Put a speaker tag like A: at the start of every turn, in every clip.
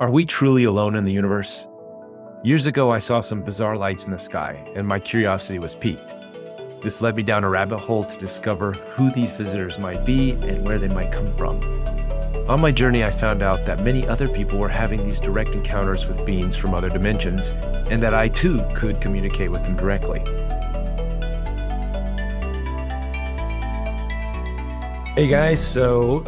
A: Are we truly alone in the universe? Years ago, I saw some bizarre lights in the sky, and my curiosity was piqued. This led me down a rabbit hole to discover who these visitors might be and where they might come from. On my journey, I found out that many other people were having these direct encounters with beings from other dimensions, and that I too could communicate with them directly. Hey guys, so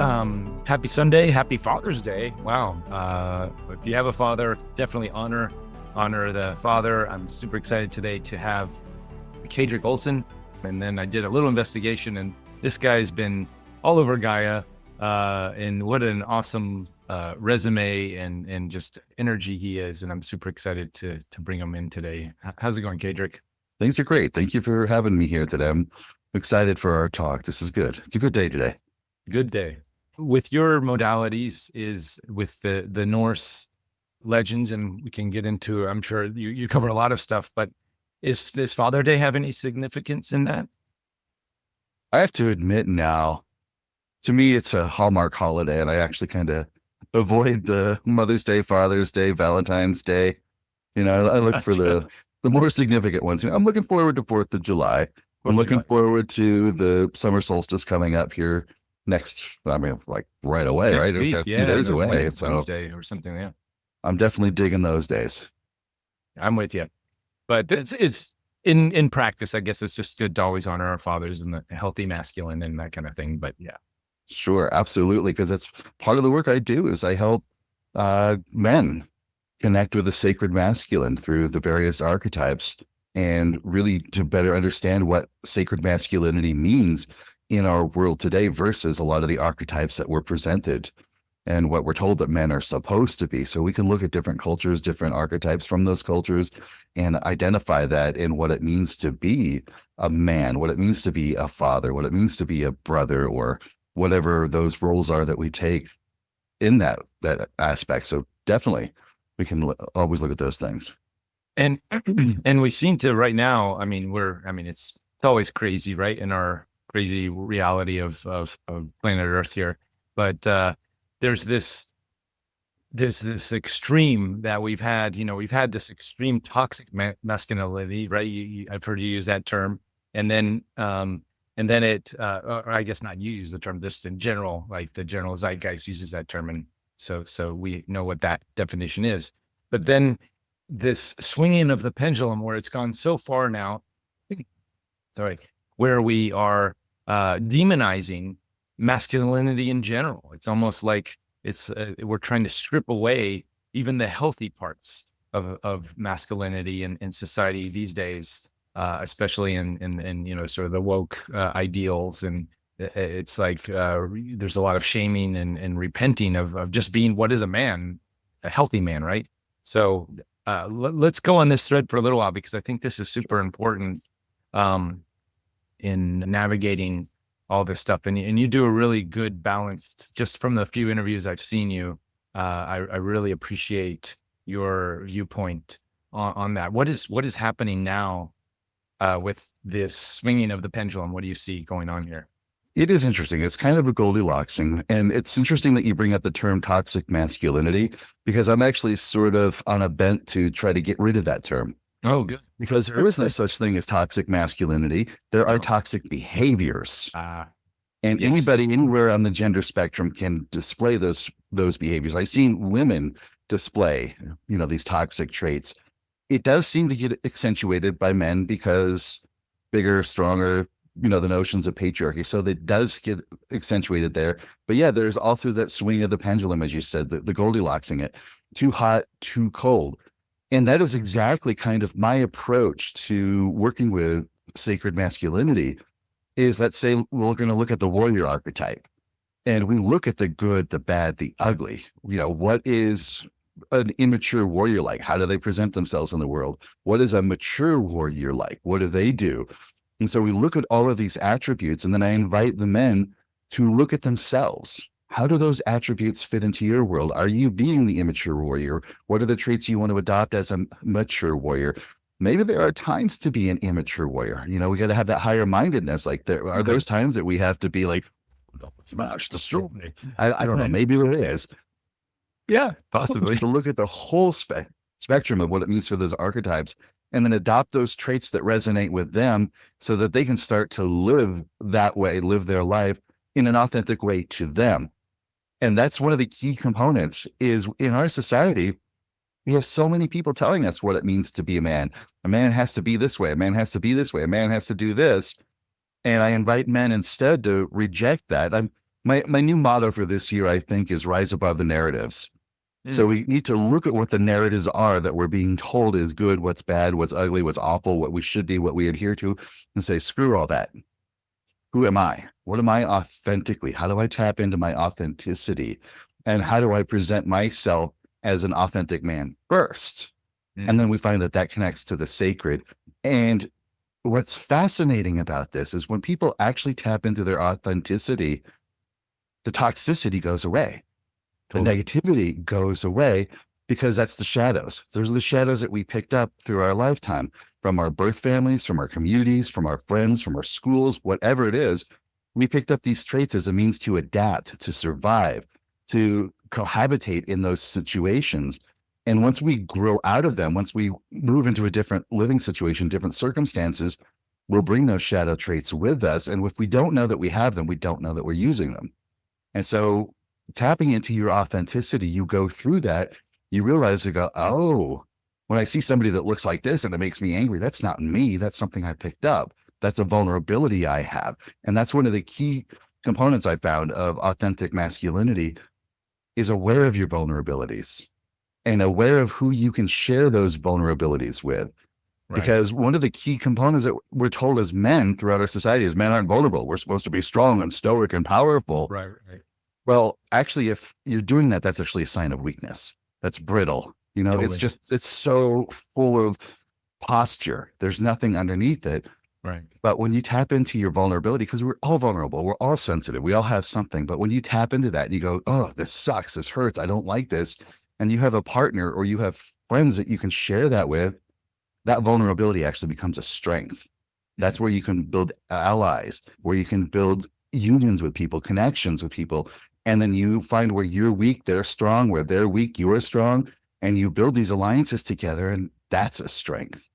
A: happy Sunday, happy Father's Day. Wow. If you have a father, definitely honor the father. I'm super excited today to have Kaedrich Olson. And then I did a little investigation, and this guy's been all over Gaia. And what an awesome resume and just energy he is. And I'm super excited to bring him in today. How's it going, Kaedrich?
B: Things are great. Thank you for having me here today. I'm excited for our talk. This is good. It's a good day today.
A: Good day. With your modalities is with the Norse legends, and we can get into, I'm sure you cover a lot of stuff, but does Father Day have any significance in that?
B: I have to admit now, to me, it's a Hallmark holiday, and I actually kind of avoid the Mother's Day, Father's Day, Valentine's Day. You know, I look for the more significant ones. You know, I'm looking forward to 4th of July. I'm looking forward to the summer solstice coming up here next, like right away, right?
A: Week,
B: a few days away. So
A: Wednesday or something, yeah.
B: I'm definitely digging those days.
A: I'm with you. But it's in practice, I guess it's just good to always honor our fathers and the healthy masculine and that kind of thing. But yeah.
B: Sure, absolutely. Because that's part of the work I do is I help men connect with the sacred masculine through the various archetypes, and really to better understand what sacred masculinity means in our world today versus a lot of the archetypes that were presented and what we're told that men are supposed to be. So we can look at different cultures, different archetypes from those cultures, and identify that in what it means to be a man, what it means to be a father, what it means to be a brother, or whatever those roles are that we take in that aspect. So definitely we can always look at those things.
A: And we seem to right now, it's always crazy, right? In our crazy reality of planet Earth here. But there's this extreme that we've had, we've had this extreme toxic masculinity, right? I've heard you use that term. And then it, or I guess not you use the term, this in general, like the general zeitgeist uses that term. And so we know what that definition is. But then this swinging of the pendulum where it's gone so far now, where we are demonizing masculinity in general. It's almost like we're trying to strip away even the healthy parts of masculinity in society these days, especially in sort of the woke ideals. And it's like there's a lot of shaming and repenting of just being what is a man, a healthy man, right? So let's go on this thread for a little while, because I think this is super important in navigating all this stuff. And you do a really good balance. Just from the few interviews I've seen you, I really appreciate your viewpoint on that. What is happening now with this swinging of the pendulum? What do you see going on here?
B: It is interesting. It's kind of a Goldilocks thing. And it's interesting that you bring up the term toxic masculinity, because I'm actually sort of on a bent to try to get rid of that term.
A: Oh, good.
B: Because there is no such thing as toxic masculinity. There are toxic behaviors. And
A: yes.
B: Anybody anywhere on the gender spectrum can display those behaviors. I've seen women display, these toxic traits. It does seem to get accentuated by men because bigger, stronger, the notions of patriarchy. So that does get accentuated there. But yeah, there's also that swing of the pendulum, as you said, the Goldilocksing it, too hot, too cold. And that is exactly kind of my approach to working with sacred masculinity. Is that, say, we're going to look at the warrior archetype, and we look at the good, the bad, the ugly. What is an immature warrior like? How do they present themselves in the world? What is a mature warrior like? What do they do? And so we look at all of these attributes, and then I invite the men to look at themselves. How do those attributes fit into your world? Are you being the immature warrior? What are the traits you want to adopt as a mature warrior? Maybe there are times to be an immature warrior. We got to have that higher mindedness. Like there are those times that we have to be like, smash, destroy me. I don't know. Maybe there is.
A: Yeah, possibly.
B: To look at the whole spectrum of what it means for those archetypes and then adopt those traits that resonate with them so that they can start to live that way, live their life in an authentic way to them. And that's one of the key components is in our society, we have so many people telling us what it means to be a man. A man has to be this way. A man has to be this way. A man has to do this. And I invite men instead to reject that. My new motto for this year, I think, is rise above the narratives. So
A: Mm,
B: we need to look at what the narratives are that we're being told is good, what's bad, what's ugly, what's awful, what we should be, what we adhere to, and say, screw all that. Who am I? What am I authentically? How do I tap into my authenticity? And how do I present myself as an authentic man first? And
A: mm,
B: then we find that that connects to the sacred. And what's fascinating about this is when people actually tap into their authenticity, the toxicity goes away. The
A: totally.
B: negativity goes away because that's the shadows. Those are the shadows that we picked up through our lifetime from our birth families, from our communities, from our friends, from our schools, whatever it is. We picked up these traits as a means to adapt, to survive, to cohabitate in those situations. And once we grow out of them, once we move into a different living situation, different circumstances, we'll bring those shadow traits with us. And if we don't know that we have them, we don't know that we're using them. And so tapping into your authenticity, you go through that, you realize you go, oh, when I see somebody that looks like this and it makes me angry, that's not me. That's something I picked up. That's a vulnerability I have. And that's one of the key components I found of authentic masculinity is aware of your vulnerabilities and aware of who you can share those vulnerabilities with.
A: Right.
B: Because one of the key components that we're told as men throughout our society is men aren't vulnerable. We're supposed to be strong and stoic and powerful.
A: Right. Right.
B: Well, actually, if you're doing that, that's actually a sign of weakness. That's brittle. You know,
A: Totally.
B: it's so full of posture. There's nothing underneath it.
A: Right.
B: But when you tap into your vulnerability, because we're all vulnerable, we're all sensitive, we all have something. But when you tap into that, you go, oh, this sucks, this hurts, I don't like this. And you have a partner or you have friends that you can share that with, that vulnerability actually becomes a strength. That's
A: Mm,
B: where you can build allies, where you can build unions with people, connections with people. And then you find where you're weak, they're strong, where they're weak, you're strong. And you build these alliances together, and that's a strength.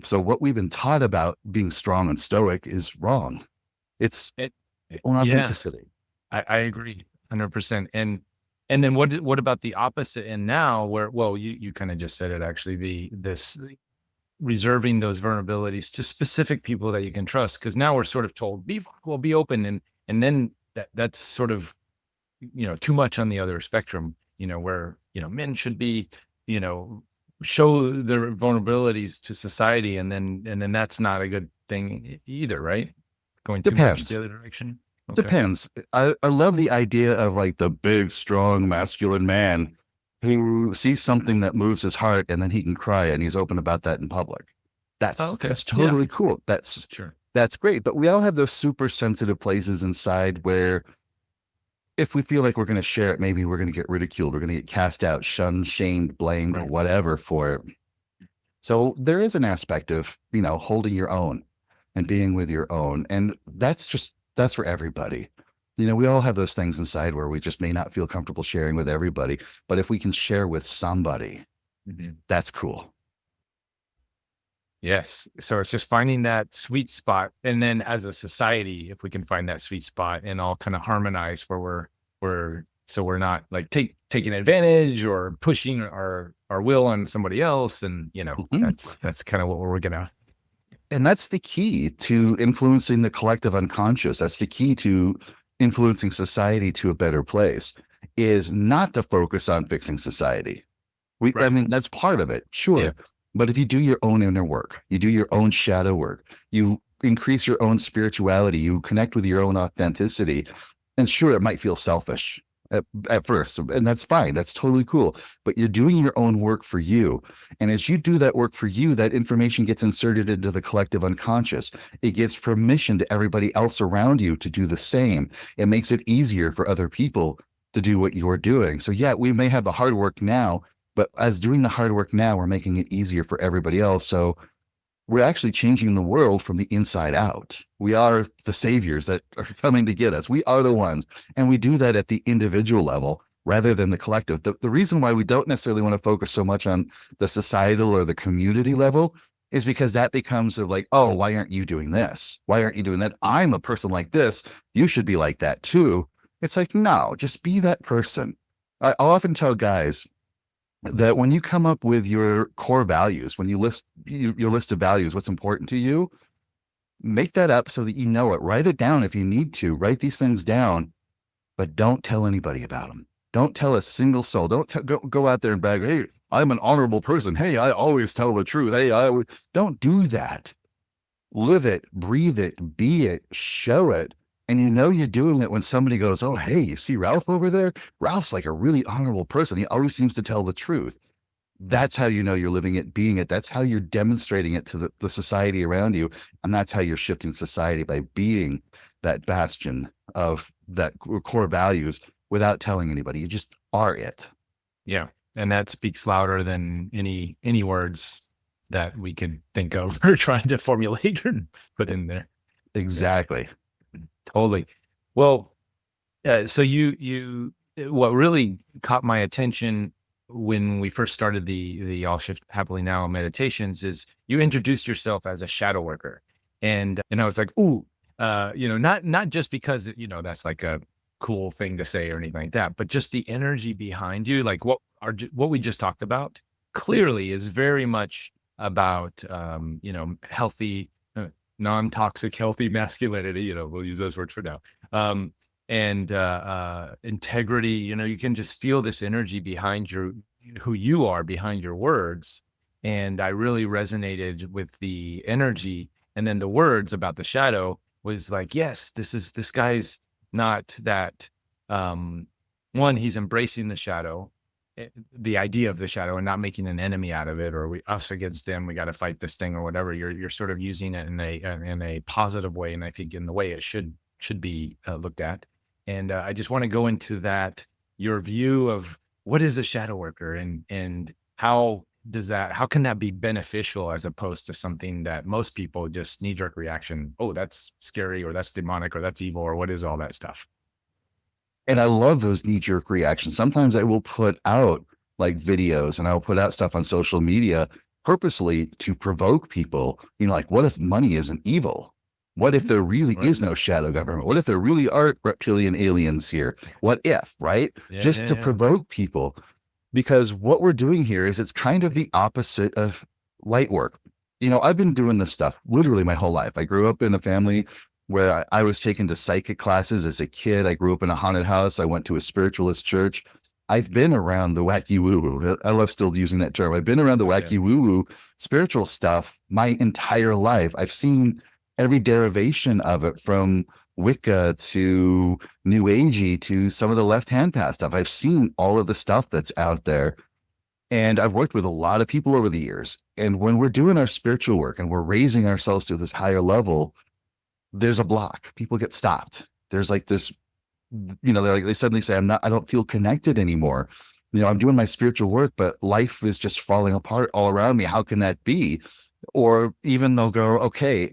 B: So what we've been taught about being strong and stoic is wrong. It's
A: it, yeah,
B: authenticity.
A: I agree 100%. And then what about the opposite? And now where, well, you kind of just said it actually, this reserving those vulnerabilities to specific people that you can trust. Cause now we're sort of told, be vulnerable, be open. And then that's sort of, too much on the other spectrum, where, men should be, you know, show their vulnerabilities to society. And then that's not a good thing either, right? Going too much the
B: Depends.
A: other direction. Okay.
B: Depends. I love the idea of like the big, strong, masculine man who sees something that moves his heart and then he can cry and he's open about that in public.
A: Oh,
B: That's
A: okay.
B: that's
A: Yeah,
B: totally cool.
A: sure.
B: That's great. But we all have those super sensitive places inside where if we feel like we're going to share it, maybe we're going to get ridiculed, we're going to get cast out, shunned, shamed, blamed, or
A: Right.
B: whatever for it. So there is an aspect of, holding your own and being with your own. And that's for everybody. We all have those things inside where we just may not feel comfortable sharing with everybody. But if we can share with somebody,
A: Mhm.
B: that's cool.
A: Yes. So it's just finding that sweet spot. And then as a society, if we can find that sweet spot and all kind of harmonize where so we're not like taking advantage or pushing our will on somebody else. And
B: Mhm.
A: that's kind of what we're gonna.
B: And that's the key to influencing the collective unconscious. That's the key to influencing society to a better place is not to focus on fixing society. I
A: Right.
B: mean, that's part of it,
A: Yeah.
B: sure. But if you do your own inner work, you do your own shadow work, you increase your own spirituality, you connect with your own authenticity, and sure, it might feel selfish at first, and that's fine. That's totally cool. But you're doing your own work for you. And as you do that work for you, that information gets inserted into the collective unconscious. It gives permission to everybody else around you to do the same. It makes it easier for other people to do what you're doing. So, yeah, we may have the hard work now, but as doing the hard work now, we're making it easier for everybody else. So we're actually changing the world from the inside out. We are the saviors that are coming to get us. We are the ones. And we do that at the individual level. rather than the collective. The reason why we don't necessarily want to focus so much on the societal or the community level is because that becomes of like, oh, why aren't you doing this? Why aren't you doing that? I'm a person like this. You should be like that too. It's like, no, just be that person. I'll often tell guys that when you come up with your core values, when you list your list of values, what's important to you, make that up so that you know it. Write it down if you need to. Write these things down, but don't tell anybody about them. Don't tell a single soul. Don't go out there and brag, hey, I'm an honorable person. Hey, I always tell the truth. Hey, don't do that. Live it, breathe it, be it, show it. And you know you're doing it when somebody goes, oh, hey, you see Ralph over there? Ralph's like a really honorable person. He always seems to tell the truth. That's how you know you're living it, being it. That's how you're demonstrating it to the society around you. And that's how you're shifting society, by being that bastion of that core values without telling anybody. You just are it.
A: Yeah. And that speaks louder than any words that we could think of or trying to formulate or put in there.
B: Exactly.
A: Totally. Well, so what really caught my attention when we first started the All Shift Happily Now meditations is you introduced yourself as a shadow worker. And I was like, ooh, not just because, that's like a cool thing to say or anything like that, but just the energy behind you, like what we just talked about clearly is very much about, healthy, non-toxic, healthy masculinity, we'll use those words for now. And integrity, you can just feel this energy behind who you are behind your words. And I really resonated with the energy. And then the words about the shadow was like, yes, this guy's not that, one, he's embracing the shadow, the idea of the shadow, and not making an enemy out of it, or us against them, we got to fight this thing or whatever. You're sort of using it in a positive way. And I think in the way it should be looked at. And I just want to go into that, your view of what is a shadow worker, and how can that be beneficial as opposed to something that most people just knee-jerk reaction, oh, that's scary, or that's demonic, or that's evil, or what is all that stuff?
B: And I love those knee-jerk reactions. Sometimes I will put out like videos and I'll put out stuff on social media purposely to provoke people, like, what if money isn't evil? What if there really is no shadow government? What if there really are reptilian aliens here? What if, right? Just to provoke people. Because what we're doing here is it's kind of the opposite of light work. I've been doing this stuff literally my whole life. I grew up in a family where I was taken to psychic classes as a kid. I grew up in a haunted house. I went to a spiritualist church. I've been around the wacky woo-woo. I love still using that term. I've been around the wacky woo-woo spiritual stuff my entire life. I've seen every derivation of it, from Wicca to New Agey to some of the left-hand path stuff. I've seen all of the stuff that's out there. And I've worked with a lot of people over the years. And when we're doing our spiritual work and we're raising ourselves to this higher level, there's a block. People get stopped. There's like this, they suddenly say, I don't feel connected anymore. I'm doing my spiritual work, but life is just falling apart all around me. How can that be? Or even they'll go, okay,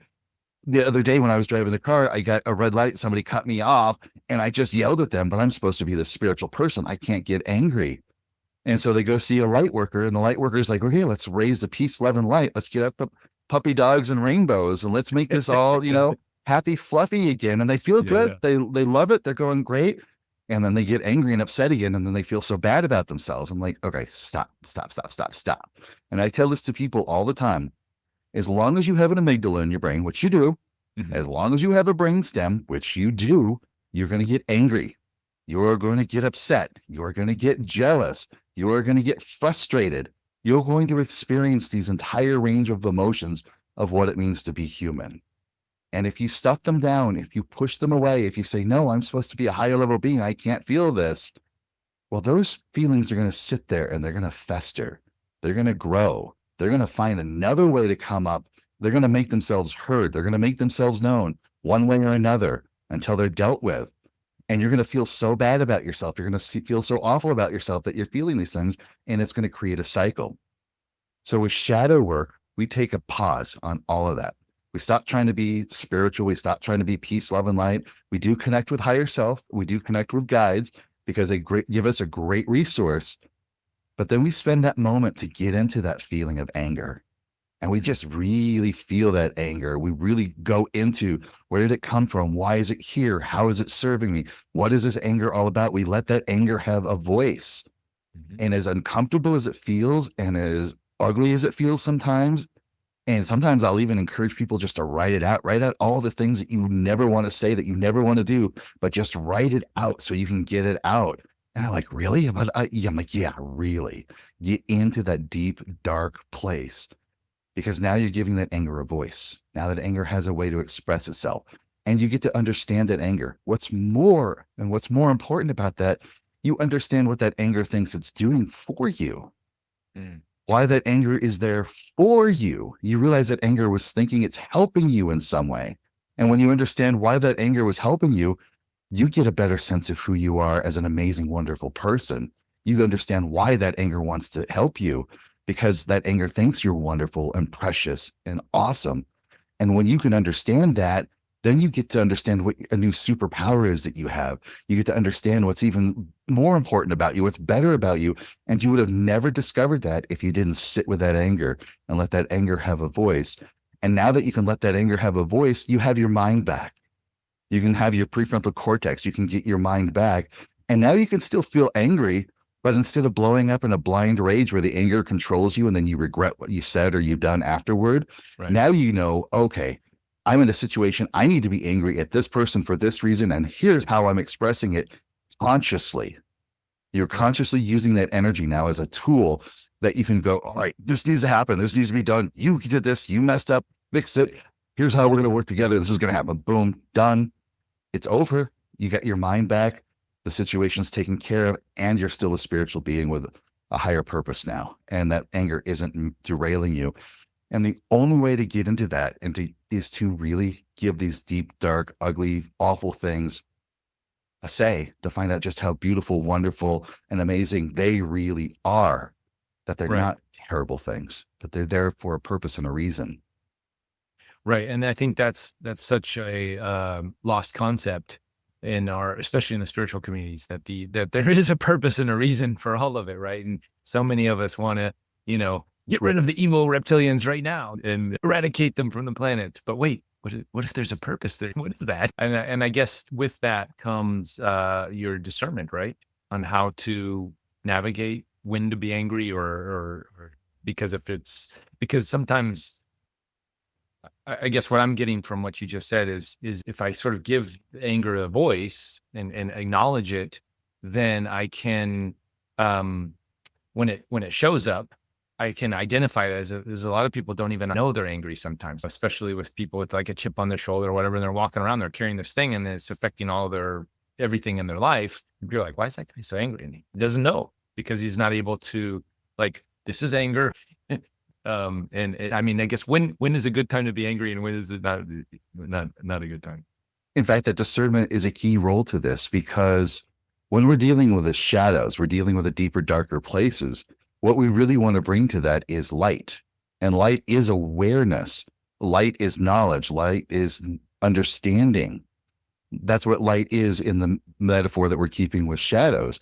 B: the other day when I was driving the car, I got a red light, somebody cut me off, and I just yelled at them, but I'm supposed to be the spiritual person. I can't get angry. And so they go see a light worker, and the light worker is like, okay, let's raise the peace, love, and light. Let's get up the puppy dogs and rainbows, and let's make this all, happy, fluffy again. And they feel good. Yeah. They love it. They're going great. And then they get angry and upset again. And then they feel so bad about themselves. I'm like, okay, stop. And I tell this to people all the time. As long as you have an amygdala in your brain, which you do, as long as you have a brain stem, which you do, you're going to get angry. You're going to get upset. You're going to get jealous. You're going to get frustrated. You're going to experience these entire range of emotions of what it means to be human. And if you stuff them down, if you push them away, if you say, no, I'm supposed to be a higher level being, I can't feel this. Well, those feelings are going to sit there and they're going to fester. They're going to grow. They're going to find another way to come up. They're going to make themselves heard. They're going to make themselves known one way or another until they're dealt with. And you're going to feel so bad about yourself. You're going to feel so awful about yourself that you're feeling these things, and it's going to create a cycle. So with shadow work, we take a pause on all of that. We stop trying to be spiritual. We stop trying to be peace, love, and light. We do connect with higher self. We do connect with guides, because they give us a great resource. But then we spend that moment to get into that feeling of anger. And we just really feel that anger. We really go into, where did it come from? Why is it here? How is it serving me? What is this anger all about? We let that anger have a voice. And as uncomfortable as it feels and as ugly as it feels sometimes, and sometimes I'll even encourage people just to write out all the things that you never want to say, that you never want to do, but just write it out so you can get it out. And I'm like, really? But I'm like, yeah, really. Get into that deep, dark place, because now you're giving that anger a voice. Now that anger has a way to express itself, and you get to understand that anger. What's more important about that, you understand what that anger thinks it's doing for you. Why that anger is there for you. You realize that anger was thinking it's helping you in some way. And when you understand why that anger was helping you, you get a better sense of who you are as an amazing, wonderful person. You understand why that anger wants to help you, because that anger thinks you're wonderful and precious and awesome. And when you can understand that, then you get to understand what a new superpower is that you have. You get to understand what's even more important about you, what's better about you. And you would have never discovered that if you didn't sit with that anger and let that anger have a voice. And now that you can let that anger have a voice, you have your mind back. You can have your prefrontal cortex. You can get your mind back. And now you can still feel angry, but instead of blowing up in a blind rage where the anger controls you and then you regret what you said or you've done afterward, now you know, okay, I'm in a situation, I need to be angry at this person for this reason, and here's how I'm expressing it consciously. You're consciously using that energy now as a tool that you can go, all right, this needs to happen. This needs to be done. You did this. You messed up. Fix it. Here's how we're going to work together. This is going to happen. Boom, done. It's over. You got your mind back. The situation's taken care of, and you're still a spiritual being with a higher purpose now. And that anger isn't derailing you. And the only way to get into that is to really give these deep, dark, ugly, awful things a say, to find out just how beautiful, wonderful, and amazing they really are, that they're not terrible things, that they're there for a purpose and a reason.
A: Right. And I think that's such a lost concept in especially in the spiritual communities, that there is a purpose and a reason for all of it. Right. And so many of us want to, get rid of the evil reptilians right now and eradicate them from the planet. But wait, what if there's a purpose there? What is that? And I guess with that comes your discernment, right? On how to navigate when to be angry or because sometimes I guess what I'm getting from what you just said is if I sort of give anger a voice and acknowledge it, then I can, when it shows up, I can identify it as a lot of people don't even know they're angry sometimes, especially with people with like a chip on their shoulder or whatever. And they're walking around, they're carrying this thing and it's affecting everything in their life. You're like, why is that guy so angry? And he doesn't know because he's not able to, like, this is anger. I mean, I guess when is a good time to be angry and when is it not a good time?
B: In fact, that discernment is a key role to this, because when we're dealing with the shadows, we're dealing with the deeper, darker places. What we really want to bring to that is light, and light is awareness. Light is knowledge. Light is understanding. That's what light is in the metaphor that we're keeping with shadows.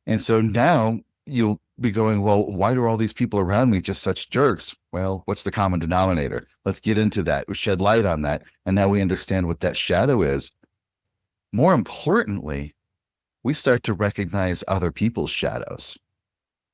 B: And so now you'll be going, well, why do all these people around me just such jerks? Well, what's the common denominator? Let's get into that. We shed light on that. And now we understand what that shadow is. More importantly, we start to recognize other people's shadows,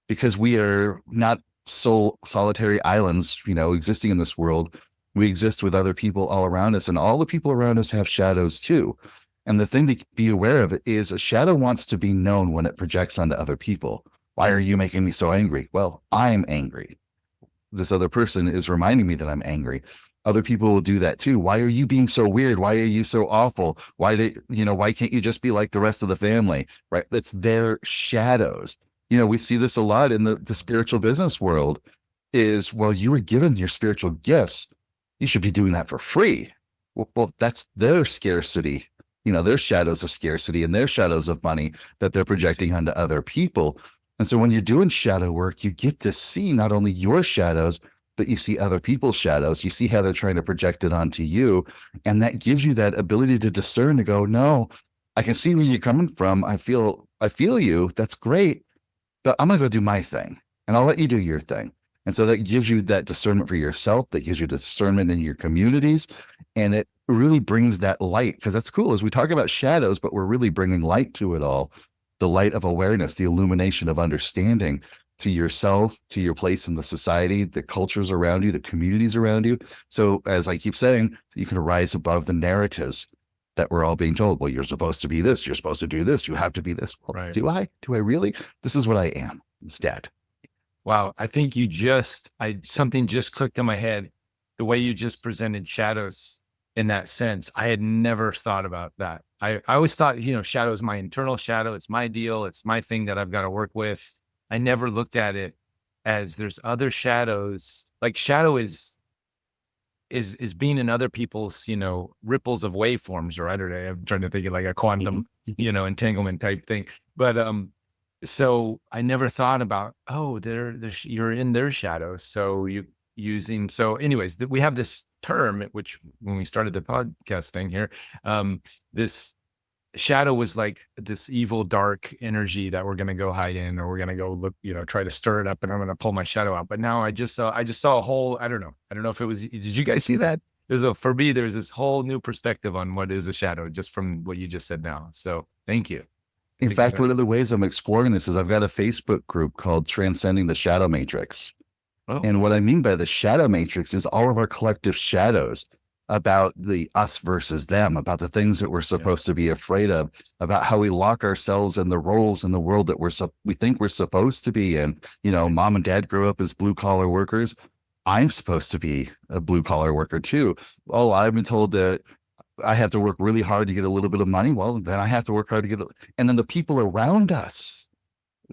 B: because we are not solitary islands, existing in this world. We exist with other people all around us, and all the people around us have shadows too. And the thing to be aware of is a shadow wants to be known when it projects onto other people. Why are you making me so angry? Well, I'm angry. This other person is reminding me that I'm angry. Other people will do that too. Why are you being so weird? Why are you so awful? Why can't you just be like the rest of the family? Right? That's their shadows. We see this a lot in the spiritual business world is, well, you were given your spiritual gifts. You should be doing that for free. Well, that's their scarcity. Their shadows of scarcity and their shadows of money that they're projecting onto other people. And so when you're doing shadow work, you get to see not only your shadows, but you see other people's shadows. You see how they're trying to project it onto you. And that gives you that ability to discern, to go, no, I can see where you're coming from. I feel you. That's great. But I'm going to go do my thing and I'll let you do your thing. And so that gives you that discernment for yourself, that gives you discernment in your communities. And it really brings that light, because that's cool as we talk about shadows, but we're really bringing light to it all, the light of awareness, the illumination of understanding to yourself, to your place in the society, the cultures around you, the communities around you. So as I keep saying, you can rise above the narratives that we're all being told. Well, you're supposed to be this. You're supposed to do this. You have to be this. Well,
A: Right.
B: do I? Do I really? This is what I am instead.
A: Wow. I think something just clicked in my head. The way you just presented shadows in that sense, I had never thought about that. I always thought, shadow is my internal shadow. It's my deal. It's my thing that I've got to work with. I never looked at it as there's other shadows. Like shadow is being in other people's, ripples of waveforms, right? Or I'm trying to think of like a quantum, entanglement type thing. But so I never thought about, oh, you're in their shadow. So so anyways, we have this term, which when we started the podcast thing here, this shadow was like this evil, dark energy that we're going to go hide in, or we're going to go look, try to stir it up, and I'm going to pull my shadow out. But now I just saw a whole, I don't know if it was, did you guys see that? For me, there's this whole new perspective on what is a shadow just from what you just said now. So thank you.
B: In fact, one of the ways I'm exploring this is I've got a Facebook group called Transcending the Shadow Matrix.
A: Oh,
B: And what I mean by the shadow matrix is all of our collective shadows about the us versus them, about the things that we're supposed to be afraid of, about how we lock ourselves in the roles in the world that we think we're supposed to be in. Mom and dad grew up as blue collar workers. I'm supposed to be a blue collar worker too. Oh, I've been told that I have to work really hard to get a little bit of money. Well, then I have to work hard to get and then the people around us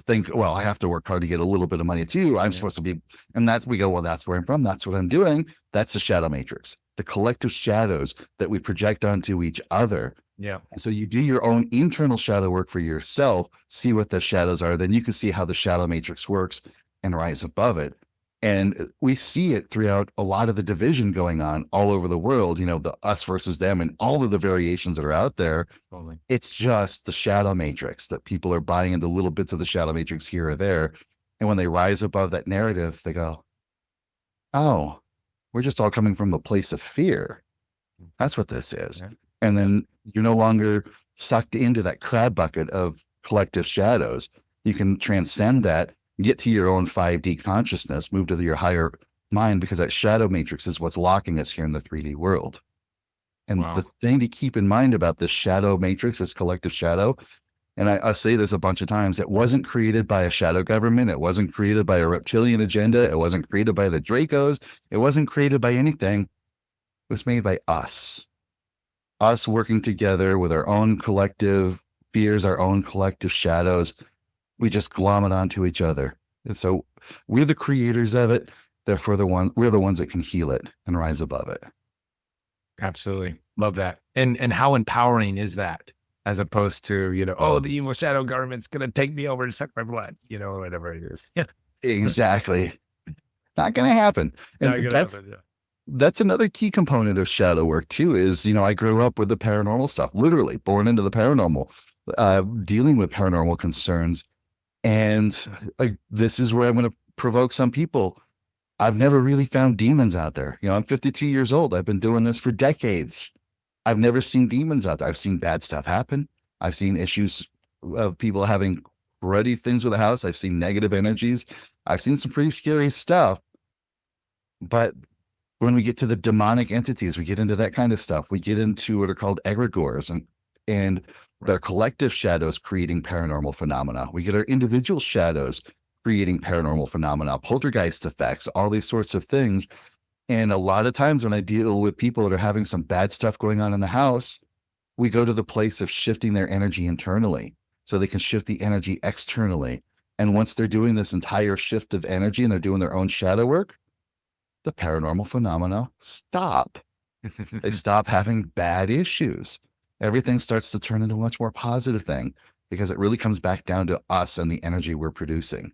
B: think, well, I have to work hard to get a little bit of money too. I'm supposed to be, and we go, well, that's where I'm from. That's what I'm doing. That's the shadow matrix, the collective shadows that we project onto each other.
A: Yeah.
B: And so you do your own internal shadow work for yourself, see what the shadows are. Then you can see how the shadow matrix works and rise above it. And we see it throughout a lot of the division going on all over the world, the us versus them and all of the variations that are out there.
A: Totally.
B: It's just the shadow matrix that people are buying into little bits of the shadow matrix here or there. And when they rise above that narrative, they go, oh, we're just all coming from a place of fear. That's what this is.
A: Yeah.
B: And then you're no longer sucked into that crab bucket of collective shadows. You can transcend that, get to your own 5D consciousness, move to your higher mind, because that shadow matrix is what's locking us here in the 3D world. And
A: Wow.
B: the thing to keep in mind about this shadow matrix, this collective shadow, and I say this a bunch of times, it wasn't created by a shadow government. It wasn't created by a reptilian agenda. It wasn't created by the Dracos. It wasn't created by anything. It was made by us working together with our own collective fears, our own collective shadows. We just glom it onto each other. And so we're the creators of it. Therefore, we're the ones that can heal it and rise above it.
A: Absolutely. Love that. And how empowering is that, as opposed to, oh, the evil shadow government's going to take me over and suck my blood, whatever it is. Yeah.
B: Exactly. Not going to happen. And that's another key component of shadow work too, is, I grew up with the paranormal stuff, literally born into the paranormal, dealing with paranormal concerns. And this is where I'm going to provoke some people. I've never really found demons out there. I'm 52 years old. I've been doing this for decades. I've never seen demons out there. I've seen bad stuff happen. I've seen issues of people having cruddy things with the house. I've seen negative energies. I've seen some pretty scary stuff. But when we get to the demonic entities, we get into that kind of stuff. We get into what are called egregores and their collective shadows creating paranormal phenomena. We get our individual shadows creating paranormal phenomena, poltergeist effects, all these sorts of things. And a lot of times when I deal with people that are having some bad stuff going on in the house, we go to the place of shifting their energy internally so they can shift the energy externally. And once they're doing this entire shift of energy and they're doing their own shadow work, the paranormal phenomena stop. They stop having bad issues. Everything starts to turn into a much more positive thing because it really comes back down to us and the energy we're producing.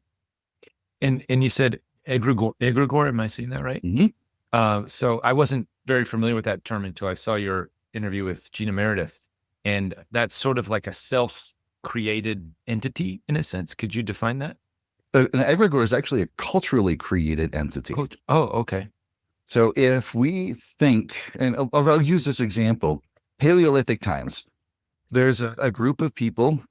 A: And you said egregor, am I saying that right?
B: Mm-hmm.
A: So I wasn't very familiar with that term until I saw your interview with Gina Meredith. And that's sort of like a self-created entity in a sense. Could you define that?
B: An egregore is actually a culturally created entity.
A: Coach. Oh, okay.
B: So if we think, and I'll use this example, Paleolithic times, there's a group of people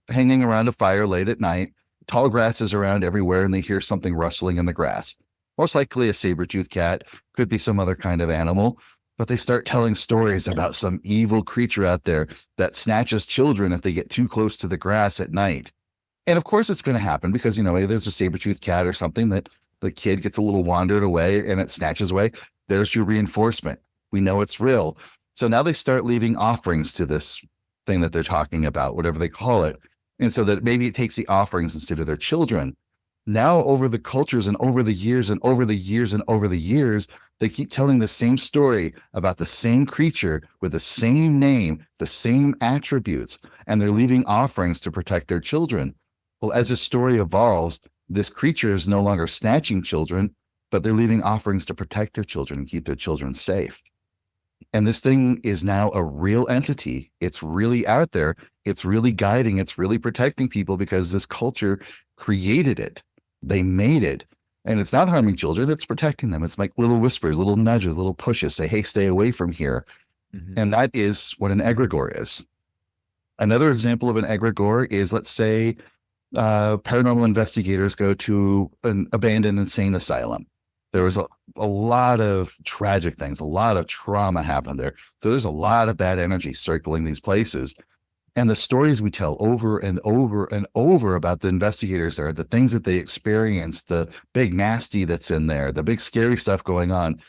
B: hanging around a fire late at night, tall grass is around everywhere, and they hear something rustling in the grass. Most likely a saber-toothed cat, could be some other kind of animal, but they start telling stories about some evil creature out there that snatches children if they get too close to the grass at night. And of course it's going to happen because, there's a saber-toothed cat or something that the kid gets a little wandered away and it snatches away. There's your reinforcement. We know it's real. So now they start leaving offerings to this thing that they're talking about, whatever they call it. And so that maybe it takes the offerings instead of their children. Now, over the cultures and over the years and over the years and over the years, they keep telling the same story about the same creature with the same name, the same attributes, and they're leaving offerings to protect their children. Well, as the story evolves, this creature is no longer snatching children, but they're leaving offerings to protect their children and keep their children safe. And this thing is now a real entity. It's really out there. It's really guiding. It's really protecting people because this culture created it. They made it. And it's not harming children. It's protecting them. It's like little whispers, little nudges, little pushes. Say, hey, stay away from here. Mm-hmm. And that is what an egregore is. Another example of an egregore is, let's say, paranormal investigators go to an abandoned insane asylum. There was a lot of tragic things, a lot of trauma happened there. So there's a lot of bad energy circling these places. And the stories we tell over and over and over about the investigators there, the things that they experienced, the big nasty that's in there, the big scary stuff going on,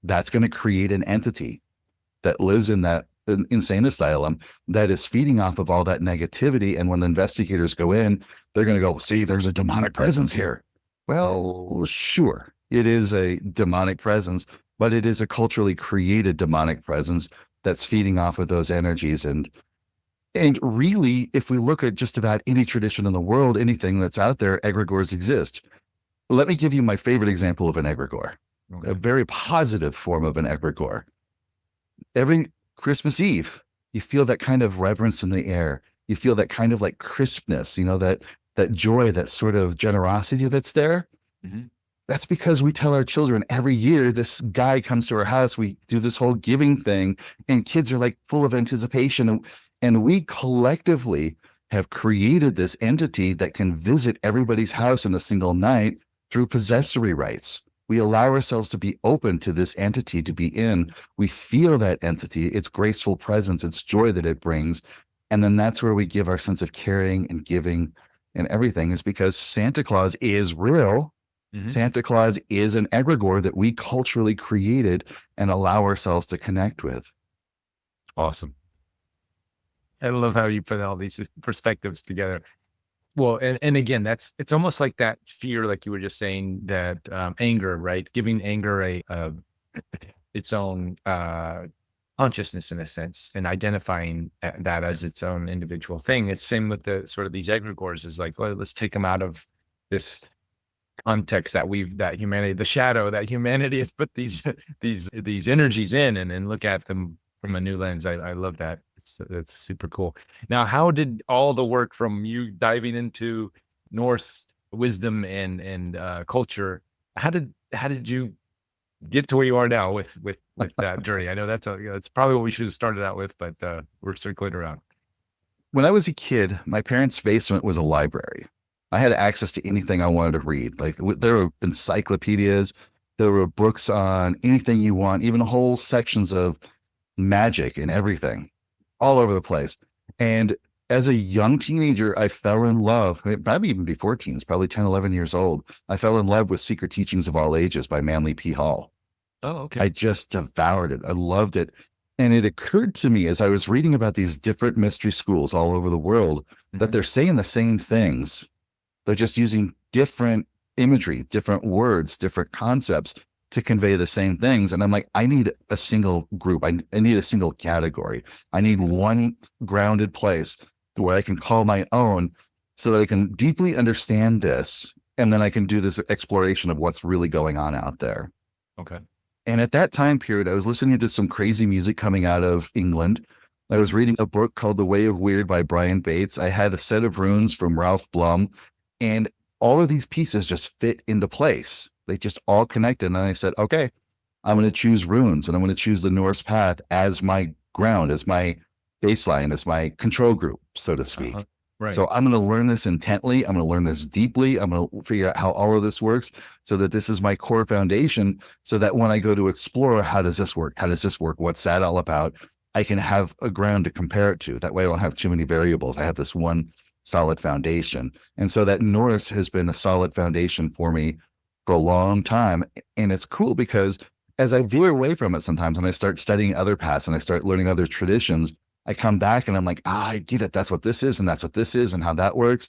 B: that's going to create an entity that lives in that insane asylum that is feeding off of all that negativity. And when the investigators go in, they're going to go, see, there's a demonic presence here. Well, sure, it is a demonic presence, but it is a culturally created demonic presence that's feeding off of those energies. And really, if we look at just about any tradition in the world, anything that's out there, egregores exist. Let me give you my favorite example of an egregore, a very positive form of an egregore. Every Christmas Eve, you feel that kind of reverence in the air. You feel that kind of like crispness, that joy, that sort of generosity that's there. Mm-hmm. That's because we tell our children every year, this guy comes to our house, we do this whole giving thing, and kids are like full of anticipation. And we collectively have created this entity that can visit everybody's house in a single night through possessory rights. We allow ourselves to be open to this entity to be in. We feel that entity, its graceful presence, its joy that it brings. And then that's where we give our sense of caring and giving and everything, is because Santa Claus is real. Mm-hmm. Santa Claus is an egregore that we culturally created and allow ourselves to connect with.
A: Awesome. I love how you put all these perspectives together. Well, and again, it's almost like that fear, like you were just saying, that anger, right? Giving anger its own consciousness in a sense, and identifying that as its own individual thing. It's same with the sort of these egregores, is like, well, let's take them out of this context that humanity, the shadow that humanity has put these energies in, and look at them from a new lens. I love that. It's super cool. Now, how did all the work from you diving into Norse wisdom and culture, how did you get to where you are now with that journey? I know that's probably what we should have started out with, but we're circling around.
B: When I was a kid, my parents' basement was a library. I had access to anything I wanted to read. Like, there were encyclopedias, there were books on anything you want, even whole sections of magic and everything, all over the place. And as a young teenager, I fell in love, probably even before teens, probably 10, 11 years old. I fell in love with Secret Teachings of All Ages by Manly P. Hall.
A: Oh, okay.
B: I just devoured it. I loved it. And it occurred to me as I was reading about these different mystery schools all over the world, mm-hmm. that they're saying the same things. They're just using different imagery, different words, different concepts to convey the same things. And I'm like, I need a single group. I need a single category. I need one grounded place where I can call my own so that I can deeply understand this. And then I can do this exploration of what's really going on out there.
A: Okay.
B: And at that time period, I was listening to some crazy music coming out of England. I was reading a book called The Way of Weird by Brian Bates. I had a set of runes from Ralph Blum, and all of these pieces just fit into place. They just all connected. And I said, okay, I'm going to choose runes and I'm going to choose the Norse path as my ground, as my baseline, as my control group, so to speak.
A: Right.
B: So I'm going to learn this intently. I'm going to learn this deeply. I'm going to figure out how all of this works so that this is my core foundation, so that when I go to explore, how does this work? How does this work? What's that all about? I can have a ground to compare it to. That way I don't have too many variables. I have this one solid foundation. And so that Norse has been a solid foundation for me for a long time. And it's cool because as I veer away from it sometimes and I start studying other paths and I start learning other traditions, I come back and I'm like, I get it. That's what this is. And that's what this is and how that works.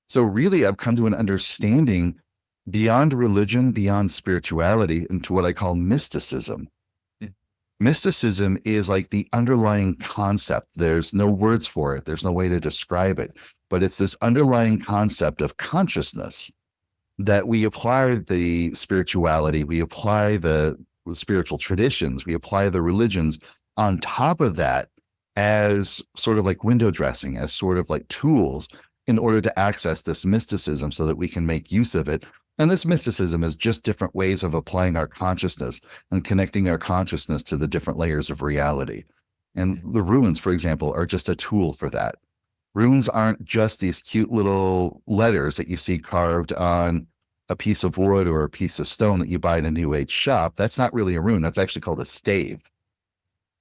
B: So really, I've come to an understanding beyond religion, beyond spirituality, into what I call mysticism. Mysticism is like the underlying concept. There's no words for it. There's no way to describe it, but it's this underlying concept of consciousness that we apply the spirituality, we apply the spiritual traditions, we apply the religions on top of that as sort of like window dressing, as sort of like tools in order to access this mysticism so that we can make use of it. And this mysticism is just different ways of applying our consciousness and connecting our consciousness to the different layers of reality. And the runes, for example, are just a tool for that. Runes aren't just these cute little letters that you see carved on a piece of wood or a piece of stone that you buy in a New Age shop. That's not really a rune. That's actually called a stave.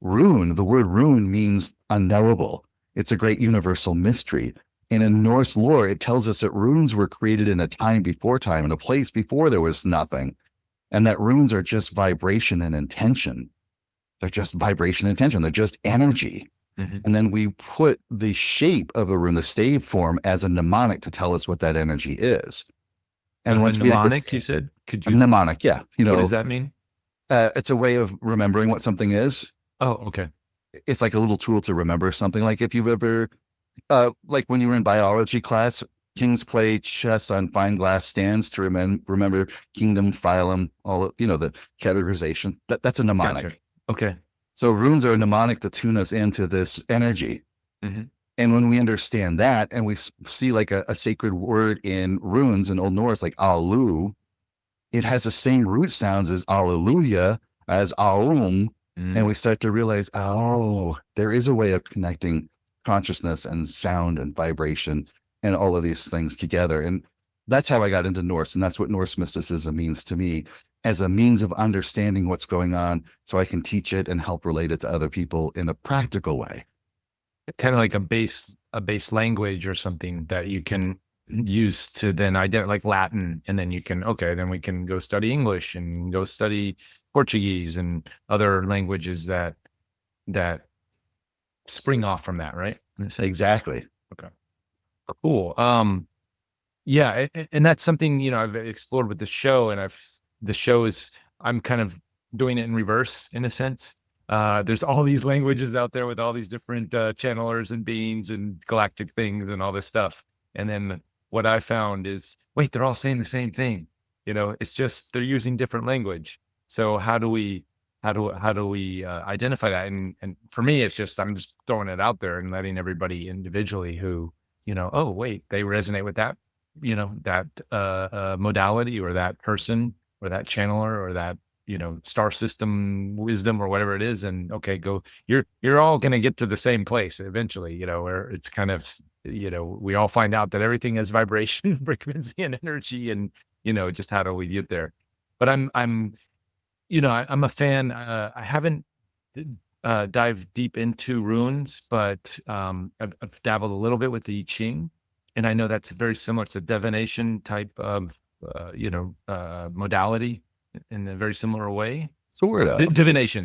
B: Rune, the word rune means unknowable. It's a great universal mystery. And in Norse lore, it tells us that runes were created in a time before time, in a place before there was nothing. And that runes are just vibration and intention. They're just vibration and intention. They're just energy. Mm-hmm. And then we put the shape of the rune, the stave form, as a mnemonic to tell us what that energy is.
A: And once mnemonic, you said?
B: Could you? Mnemonic, yeah. You know,
A: what does that mean?
B: It's a way of remembering what something is.
A: Oh, okay.
B: It's like a little tool to remember something. Like if you've ever, like when you were in biology class, kings play chess on fine glass stands to remember kingdom, phylum, all, you know, the categorization. That's a mnemonic.
A: Gotcha. Okay.
B: So runes are a mnemonic to tune us into this energy. Mm-hmm. And when we understand that and we see like a sacred word in runes in Old Norse, like Alu, it has the same root sounds as Alleluia, as Aum. And we start to realize, oh, there is a way of connecting consciousness and sound and vibration and all of these things together. And that's how I got into Norse. And that's what Norse mysticism means to me, as a means of understanding what's going on so I can teach it and help relate it to other people in a practical way.
A: Kind of like a base language or something that you can use to then identify, like Latin, and then you can, okay, then we can go study English and go study Portuguese and other languages that spring off from that, right?
B: Exactly.
A: Okay. Cool. Yeah, and that's something, you know, I've explored with the show, and I'm kind of doing it in reverse in a sense. There's all these languages out there with all these different channelers and beings and galactic things and all this stuff. And then what I found is, wait, they're all saying the same thing. You know, it's just they're using different language. So how do we identify that? And for me, it's just I'm just throwing it out there and letting everybody individually who, you know, oh wait, they resonate with that, you know, that modality or that person or that channeler or that, you know, star system wisdom or whatever it is. And okay, go, you're all going to get to the same place eventually, you know, where it's kind of, you know, we all find out that everything has vibration, frequency and energy, and, you know, just how do we get there? But I'm, you know, I'm a fan. I haven't dived deep into runes, but I've dabbled a little bit with the I Ching, and I know that's very similar. It's a divination type of, you know, modality in a very similar way.
B: Sort of.
A: Divination.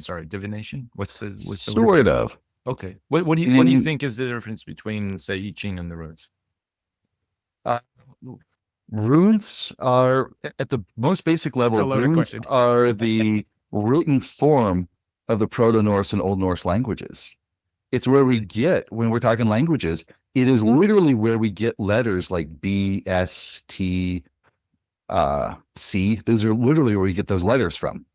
A: What's the
B: sort
A: word?
B: of?
A: Okay. What do you think is the difference between, say, I Ching and the runes?
B: Runes are, at the most basic level, runes are the written form of the Proto-Norse and Old Norse languages. It's where we get, when we're talking languages, it is literally where we get letters like B, S, T, C. Those are literally where we get those letters from.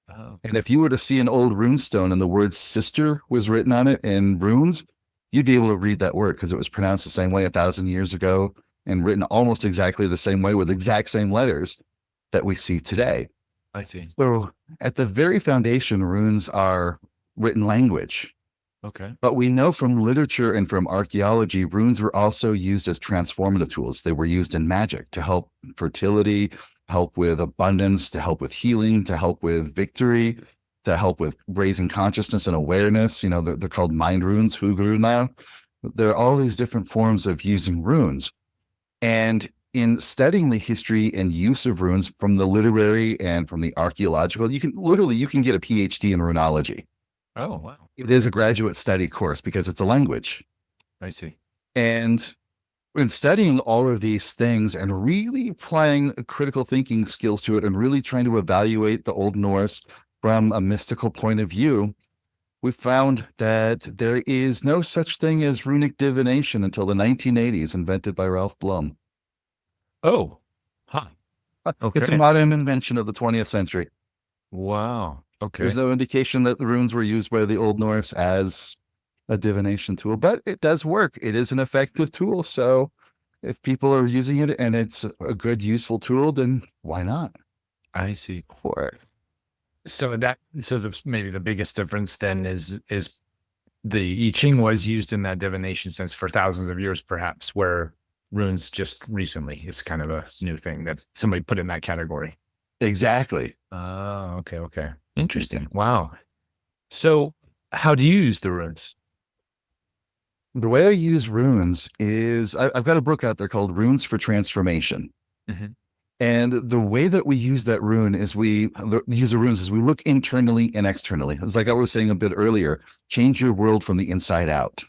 A: Oh,
B: And if you were to see an old rune stone and the word sister was written on it in runes, you'd be able to read that word because it was pronounced the same way 1,000 years ago and written almost exactly the same way with exact same letters that we see today.
A: I see.
B: So at the very foundation, runes are written language.
A: Okay.
B: But we know from literature and from archaeology, runes were also used as transformative tools. They were used in magic to help fertility, help with abundance, to help with healing, to help with victory, to help with raising consciousness and awareness. You know, they're called mind runes, hugru now. There are all these different forms of using runes. And in studying the history and use of runes from the literary and from the archaeological, you can get a PhD in runology.
A: Oh, wow.
B: It is a graduate study course because it's a language.
A: I see.
B: And in studying all of these things and really applying critical thinking skills to it and really trying to evaluate the Old Norse from a mystical point of view, we found that there is no such thing as runic divination until the 1980s, invented by Ralph Blum.
A: Oh, huh.
B: It's a
A: Okay.
B: modern invention of the 20th century.
A: Wow. Okay.
B: There's no indication that the runes were used by the Old Norse as a divination tool, but it does work. It is an effective tool. So if people are using it and it's a good, useful tool, then why not?
A: I see. So maybe the biggest difference then is the I Ching was used in that divination sense for thousands of years, perhaps, where runes just recently is kind of a new thing that somebody put in that category.
B: Exactly.
A: Oh, okay, okay. Interesting. Wow. So how do you use the runes?
B: The way I use runes is I've got a book out there called Runes for Transformation.
A: Mhm.
B: And the way that we use that rune is we use the runes is we look internally and externally. It's like I was saying a bit earlier, change your world from the inside out.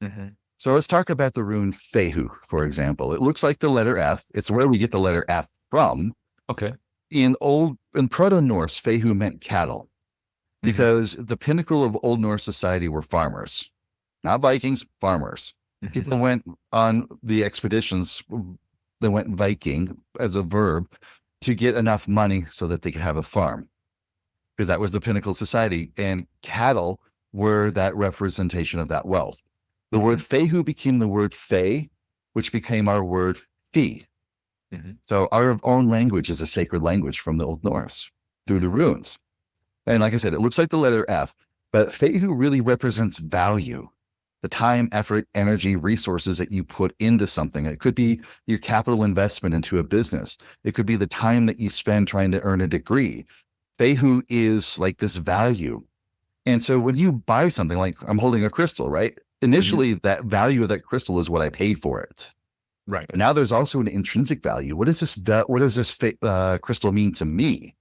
A: Mhm.
B: So let's talk about the rune Fehu, for example. It looks like the letter F. It's where we get the letter F from.
A: Okay.
B: In Proto Norse, Fehu meant cattle
A: Mhm.
B: because the pinnacle of Old Norse society were farmers, not Vikings, farmers.
A: Mhm.
B: People went on the expeditions. They went Viking as a verb to get enough money so that they could have a farm because that was the pinnacle society. And cattle were that representation of that wealth. The word Fehu became the word Fe, which became our word Fee.
A: Mhm.
B: So our own language is a sacred language from the Old Norse through the runes. And like I said, it looks like the letter F, but Fehu really represents value, the time, effort, energy, resources that you put into something. It could be your capital investment into a business. It could be the time that you spend trying to earn a degree. Fehu is like this value. And so when you buy something, like I'm holding a crystal, right? Initially, that value of that crystal is what I paid for it.
A: Right.
B: But now there's also an intrinsic value. What does this crystal mean to me?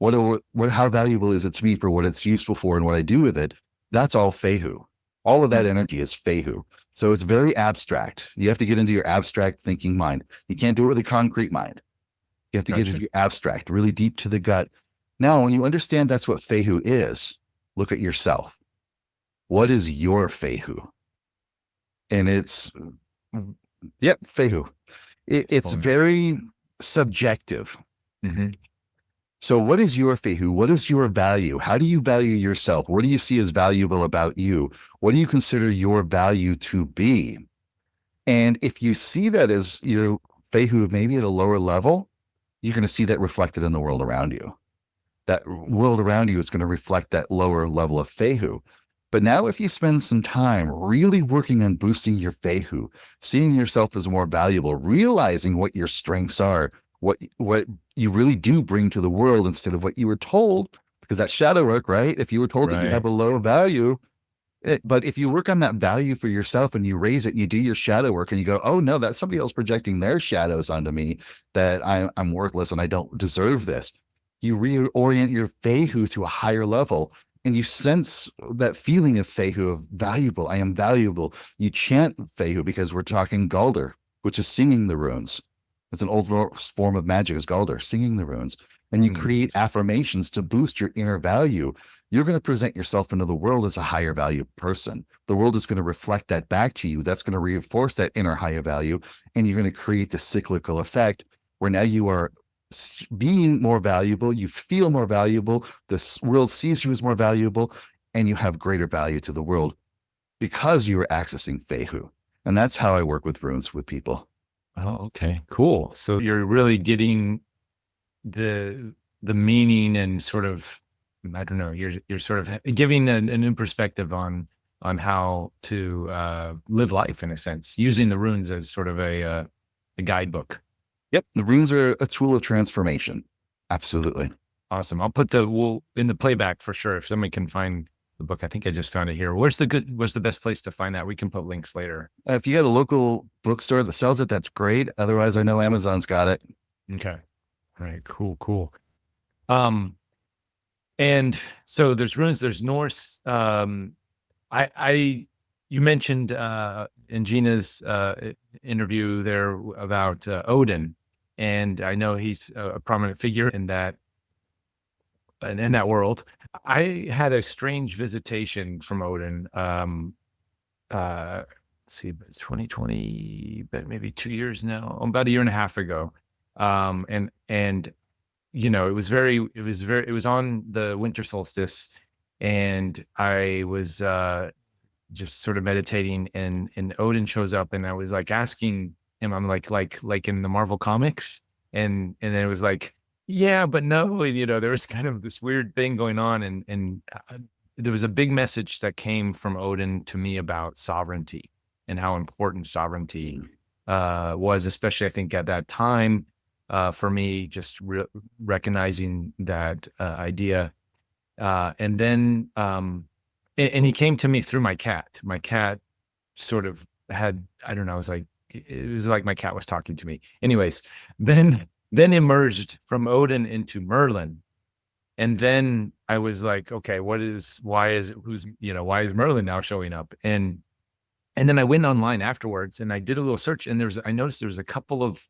B: How valuable is it to me for what it's useful for and what I do with it? That's all Fehu. All of that energy is Fehu. So it's very abstract. You have to get into your abstract thinking mind. You can't do it with a concrete mind. You have to get into your abstract, really deep to the gut. Now, when you understand that's what Fehu is, look at yourself. What is your Fehu? And it's, yep, Fehu. It's very subjective.
A: Mhm.
B: So what is your Fehu? What is your value? How do you value yourself? What do you see as valuable about you? What do you consider your value to be? And if you see that as your Fehu maybe at a lower level, you're going to see that reflected in the world around you. That world around you is going to reflect that lower level of Fehu. But now if you spend some time really working on boosting your Fehu, seeing yourself as more valuable, realizing what your strengths are, what you really do bring to the world instead of what you were told, because that's shadow work, right? If you were told that you have a low value, but if you work on that value for yourself and you raise it, and you do your shadow work and you go, oh no, that's somebody else projecting their shadows onto me, that I'm worthless and I don't deserve this. You reorient your Fehu to a higher level and you sense that feeling of Fehu of valuable. I am valuable. You chant Fehu because we're talking Galder, which is singing the runes. It's an Old Norse form of magic is Galder, singing the runes. And you create affirmations to boost your inner value. You're going to present yourself into the world as a higher value person. The world is going to reflect that back to you. That's going to reinforce that inner higher value. And you're going to create the cyclical effect where now you are being more valuable, you feel more valuable, world sees you as more valuable, and you have greater value to the world because you are accessing Fehu. And that's how I work with runes with people.
A: Oh, okay, cool. So you're really getting the meaning and sort of, I don't know, you're sort of giving a new perspective on how to live life in a sense, using the runes as sort of a guidebook.
B: Yep. The runes are a tool of transformation. Absolutely.
A: Awesome. I'll put we'll in the playback for sure if somebody can find the book. I think I just found it here. Where's the best place to find that? We can put links later.
B: If you got a local bookstore that sells it, that's great. Otherwise, I know Amazon's got it.
A: Okay. All right. Cool. Cool. And so there's runes, there's Norse. You mentioned in Gina's interview there about Odin, and I know he's a prominent figure in that in that world. I had a strange visitation from Odin. Let's see, 2020, but maybe 2 years now, about a year and a half ago. And it was on the winter solstice, and I was just sort of meditating, and Odin shows up, and I was like asking him, I'm like in the Marvel comics, and then it was like, yeah, but no, and, there was kind of this weird thing going on, and there was a big message that came from Odin to me about sovereignty and how important sovereignty was, especially I think at that time, for me, just recognizing that idea. And then, and he came to me through my cat. My cat sort of had, I don't know, it was like my cat was talking to me. Anyways, then emerged from Odin into Merlin. And then I was like, okay, why is Merlin now showing up? And then I went online afterwards and I did a little search, and I noticed there's a couple of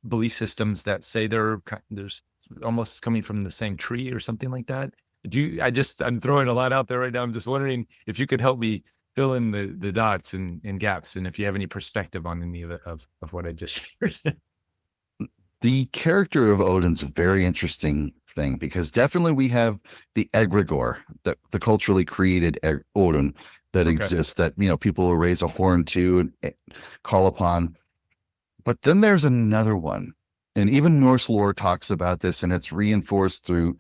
A: belief systems that say there's almost coming from the same tree or something like that. I'm throwing a lot out there right now. I'm just wondering if you could help me fill in the dots and gaps, and if you have any perspective on any of what I just shared.
B: The character of Odin's a very interesting thing because definitely we have the egregor, the culturally created Odin that exists, that people will raise a horn to and call upon. But then there's another one, and even Norse lore talks about this, and it's reinforced through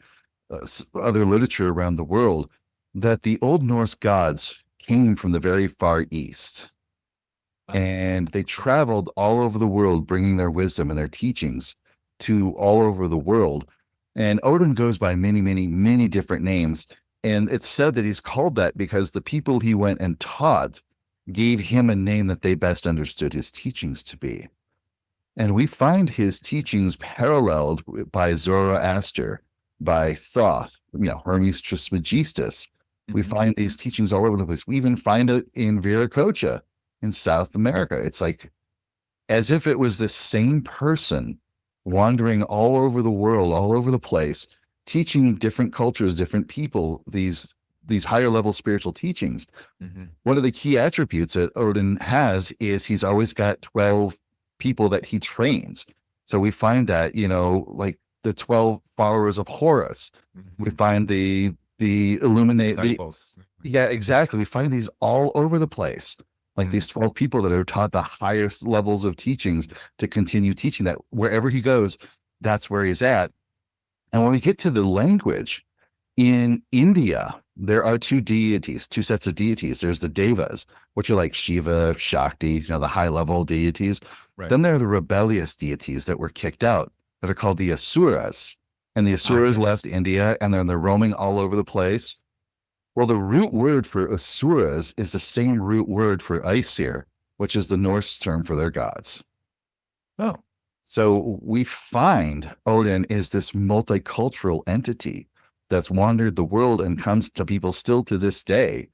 B: other literature around the world, that the Old Norse gods came from the very far east. And they traveled all over the world, bringing their wisdom and their teachings to all over the world. And Odin goes by many, many, many different names. And it's said that he's called that because the people he went and taught gave him a name that they best understood his teachings to be. And we find his teachings paralleled by Zoroaster, by Thoth, Hermes Trismegistus. Mm-hmm. We find these teachings all over the place. We even find it in Viracocha in South America. It's like as if it was this same person wandering all over the world, all over the place, teaching different cultures, different people, these higher level spiritual teachings. Mm-hmm. One of the key attributes that Odin has is he's always got 12 people that he trains. So we find that, like the 12 followers of Horus. Mm-hmm. We find the illuminate. Yeah, exactly. We find these all over the place. Like these 12 people that are taught the highest levels of teachings to continue teaching that wherever he goes, that's where he's at. And when we get to the language, in India, there are two sets of deities. There's the Devas, which are like Shiva, Shakti, the high level deities. Right. Then there are the rebellious deities that were kicked out that are called the Asuras. And the Asuras left India, and then they're roaming all over the place. Well, the root word for Asuras is the same root word for Aesir, which is the Norse term for their gods.
A: Oh.
B: So we find Odin is this multicultural entity that's wandered the world and comes to people still to this day.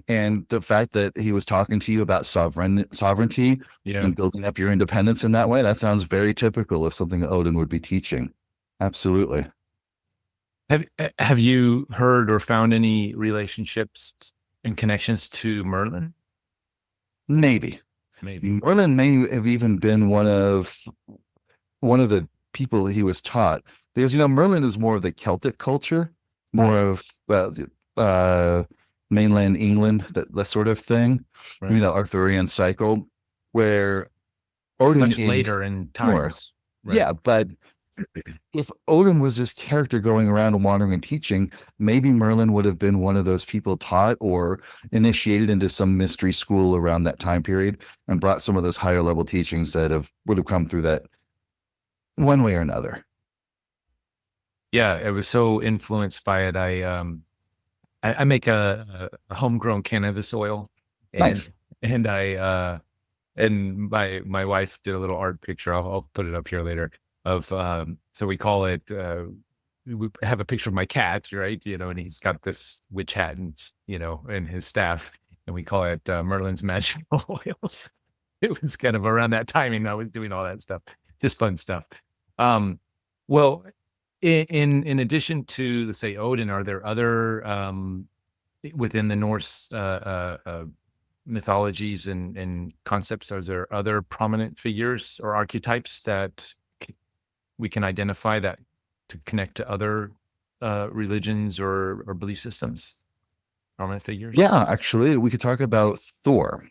B: And the fact that he was talking to you about sovereignty and building up your independence in that way, that sounds very typical of something that Odin would be teaching. Absolutely.
A: Have you heard or found any relationships and connections to Merlin?
B: Maybe. Merlin may have even been one of the people he was taught. Because, Merlin is more of the Celtic culture, more
A: Right.
B: of mainland England, that sort of thing,
A: Right.
B: Arthurian cycle, where Odin
A: Much
B: is
A: later in
B: Norse.
A: times. Right.
B: Yeah, but if Odin was this character going around and wandering and teaching, maybe Merlin would have been one of those people taught or initiated into some mystery school around that time period and brought some of those higher level teachings that would have come through that one way or another.
A: Yeah, it was so influenced by it. I make a homegrown cannabis oil, and
B: Nice.
A: and and my wife did a little art picture. I'll put it up here later of so we call it we have a picture of my cat, right? And he's got this witch hat and and his staff, and we call it Merlin's magical oils. It was kind of around that timing I was doing all that stuff, just fun stuff. Um, well, in addition to, let's say, Odin, are there other within the Norse mythologies and concepts? Are there other prominent figures or archetypes that we can identify that to connect to other religions or belief systems? Prominent figures?
B: Yeah, actually, we could talk about Thor.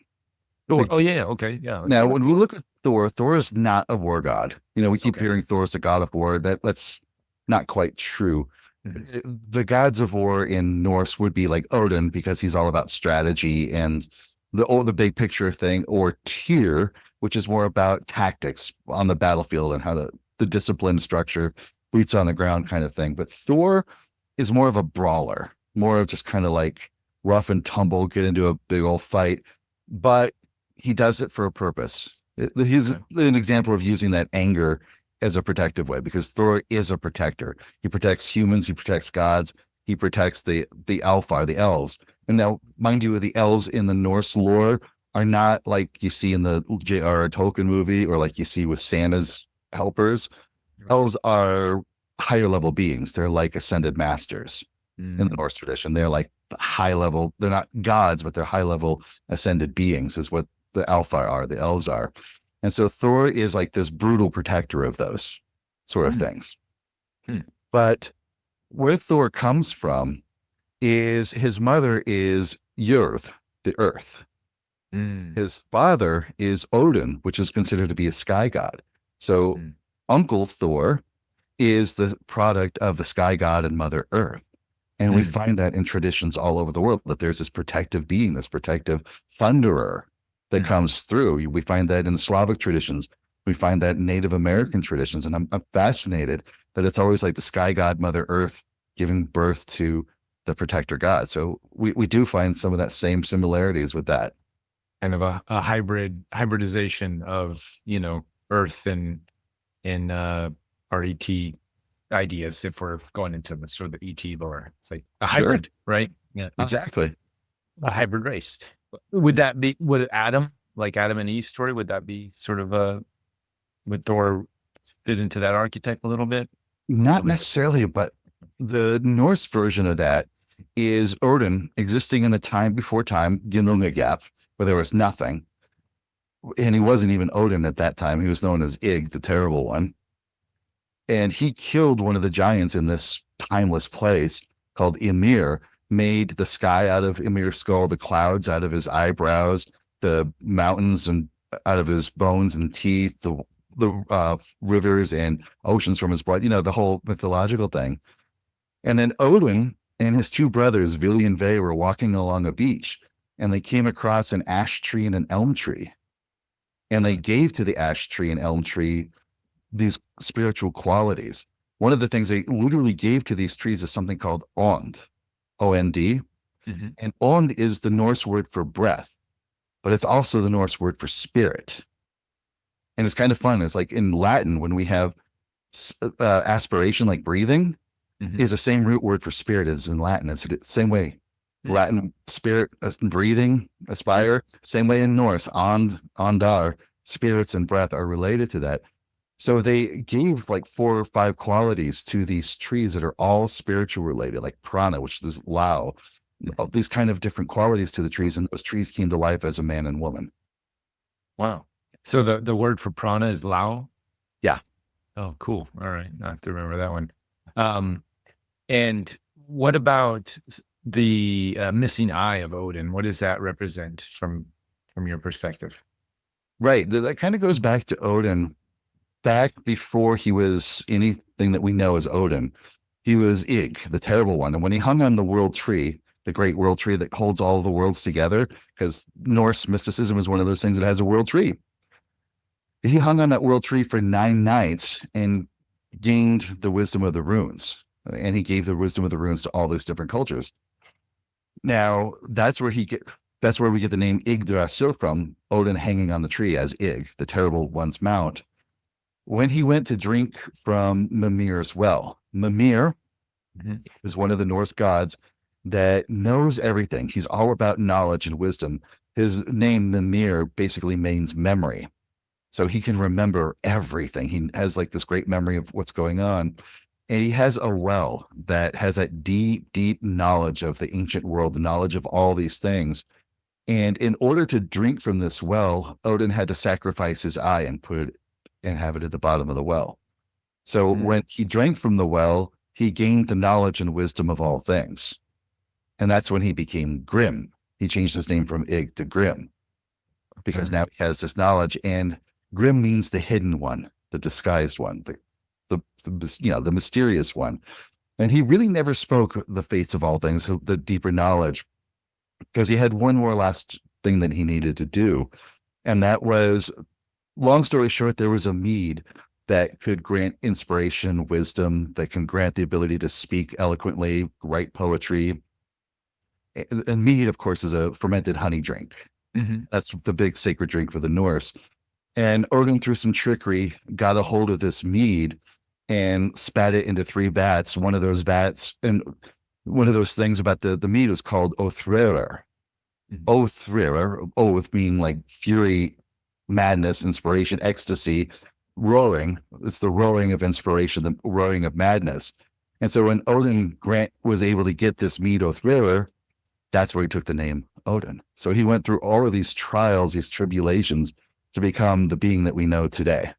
A: Thor. Oh
B: Like,
A: yeah, okay, yeah. Let's
B: now,
A: talk about
B: when we look at Thor, Thor is not a war god. We keep
A: Okay.
B: hearing Thor is the god of war. That's not quite true.
A: Mhm.
B: The gods of war in Norse would be like Odin because he's all about strategy and the big picture thing, or Tyr, which is more about tactics on the battlefield and how the discipline structure, boots on the ground kind of thing. But Thor is more of a brawler, more of just kind of like rough and tumble, get into a big old fight, but he does it for a purpose. He's
A: Okay.
B: an example of using that anger as a protective way because Thor is a protector. He protects humans, he protects gods, he protects the Alfar, the elves. And now, mind you, the elves in the Norse lore are not like you see in the J.R.R. Tolkien movie or like you see with Santa's helpers.
A: Right.
B: Elves are higher level beings. They're like ascended masters in the
A: Mm.
B: Norse tradition. They're like high level, they're not gods, but they're high level ascended beings, is what the Alfar are, the elves are. And so Thor is like this brutal protector of those sort of
A: Mm.
B: things.
A: Hmm.
B: But where Thor comes from is his mother is Jörð, the earth.
A: Mm.
B: His father is Odin, which is considered to be a sky god. So
A: Mm.
B: Uncle Thor is the product of the sky god and Mother Earth. And we
A: Mm.
B: find that in traditions all over the world, that there's this protective being, this protective thunderer that
A: Mm.
B: comes through. We find that in Slavic traditions. We find that in Native American traditions. And I'm fascinated that it's always like the sky god, Mother Earth, giving birth to the protector god. So we do find some of that same similarities with that.
A: Kind of a hybridization of Earth and RET ideas, if we're going into the sort of the ET lore. It's like a
B: Sure,
A: hybrid, right? Yeah.
B: exactly.
A: A hybrid race. Would Adam, like Adam and Eve story, would that be sort of would Thor fit into that archetype a little bit?
B: Not necessarily, but the Norse version of that is Odin existing in a time before time, Ginnungagap, where there was nothing. And he wasn't even Odin at that time. He was known as Ig, the terrible one. And he killed one of the giants in this timeless place called Ymir, made the sky out of Ymir's skull, the clouds out of his eyebrows, the mountains and out of his bones and teeth, the rivers and oceans from his blood, the whole mythological thing. And then Odin and his two brothers, Vili and Ve, were walking along a beach and they came across an ash tree and an elm tree. And they gave to the ash tree and elm tree these spiritual qualities. One of the things they literally gave to these trees is something called ond, O-N-D.
A: Mhm.
B: And ond is the Norse word for breath, but it's also the Norse word for spirit. And it's kind of fun. It's like in Latin, when we have aspiration, like breathing,
A: Mhm.
B: is the same root word for spirit as in Latin. It's the same way.
A: Hmm.
B: Latin spirit, breathing, aspire, same way in Norse, ondar, spirits and breath are related to that. So they gave like 4 or 5 qualities to these trees that are all spiritual related, like prana, which is Lao, all these kind of different qualities to the trees. And those trees came to life as a man and woman.
A: Wow. So the word for prana is Lao.
B: Yeah.
A: Oh, cool. All right. I have to remember that one. Um, and what about the missing eye of Odin? What does that represent from your perspective?
B: Right. That kind of goes back to Odin. Back before he was anything that we know as Odin, he was Ig, the terrible one. And when he hung on the world tree, the great world tree that holds all the worlds together, because Norse mysticism is one of those things that has a world tree. He hung on that world tree for 9 nights and gained the wisdom of the runes. And he gave the wisdom of the runes to all those different cultures. Now, that's where we get the name Yggdrasil from, Odin hanging on the tree as Ig, the terrible one's mount. When he went to drink from Mimir's well, Mimir
A: Mhm.
B: is one of the Norse gods that knows everything. He's all about knowledge and wisdom. His name, Mimir, basically means memory. So he can remember everything. He has like this great memory of what's going on. And he has a well that has that deep, deep knowledge of the ancient world, the knowledge of all these things. And in order to drink from this well, Odin had to sacrifice his eye and put it and have it at the bottom of the well. So
A: Mhm.
B: when he drank from the well, he gained the knowledge and wisdom of all things. And that's when he became Grim. He changed his name from Ig to Grim because
A: Okay.
B: now he has this knowledge. And Grim means the hidden one, the disguised one, the mysterious one. And he really never spoke the fates of all things, the deeper knowledge, because he had one more last thing that he needed to do. And that was, long story short, there was a mead that could grant inspiration, wisdom, that can grant the ability to speak eloquently, write poetry. And mead, of course, is a fermented honey drink.
A: Mhm.
B: That's the big sacred drink for the Norse. And Odin, through some trickery, got a hold of this mead and spat it into 3 vats. One of those vats, and one of those things about the mead was called Othrer.
A: Mhm.
B: Othrer, oath being like fury, madness, inspiration, ecstasy, roaring. It's the roaring of inspiration, the roaring of madness. And so when Odin Grant was able to get this mead Othrer, that's where he took the name Odin. So he went through all of these trials, these tribulations to become the being that we know today.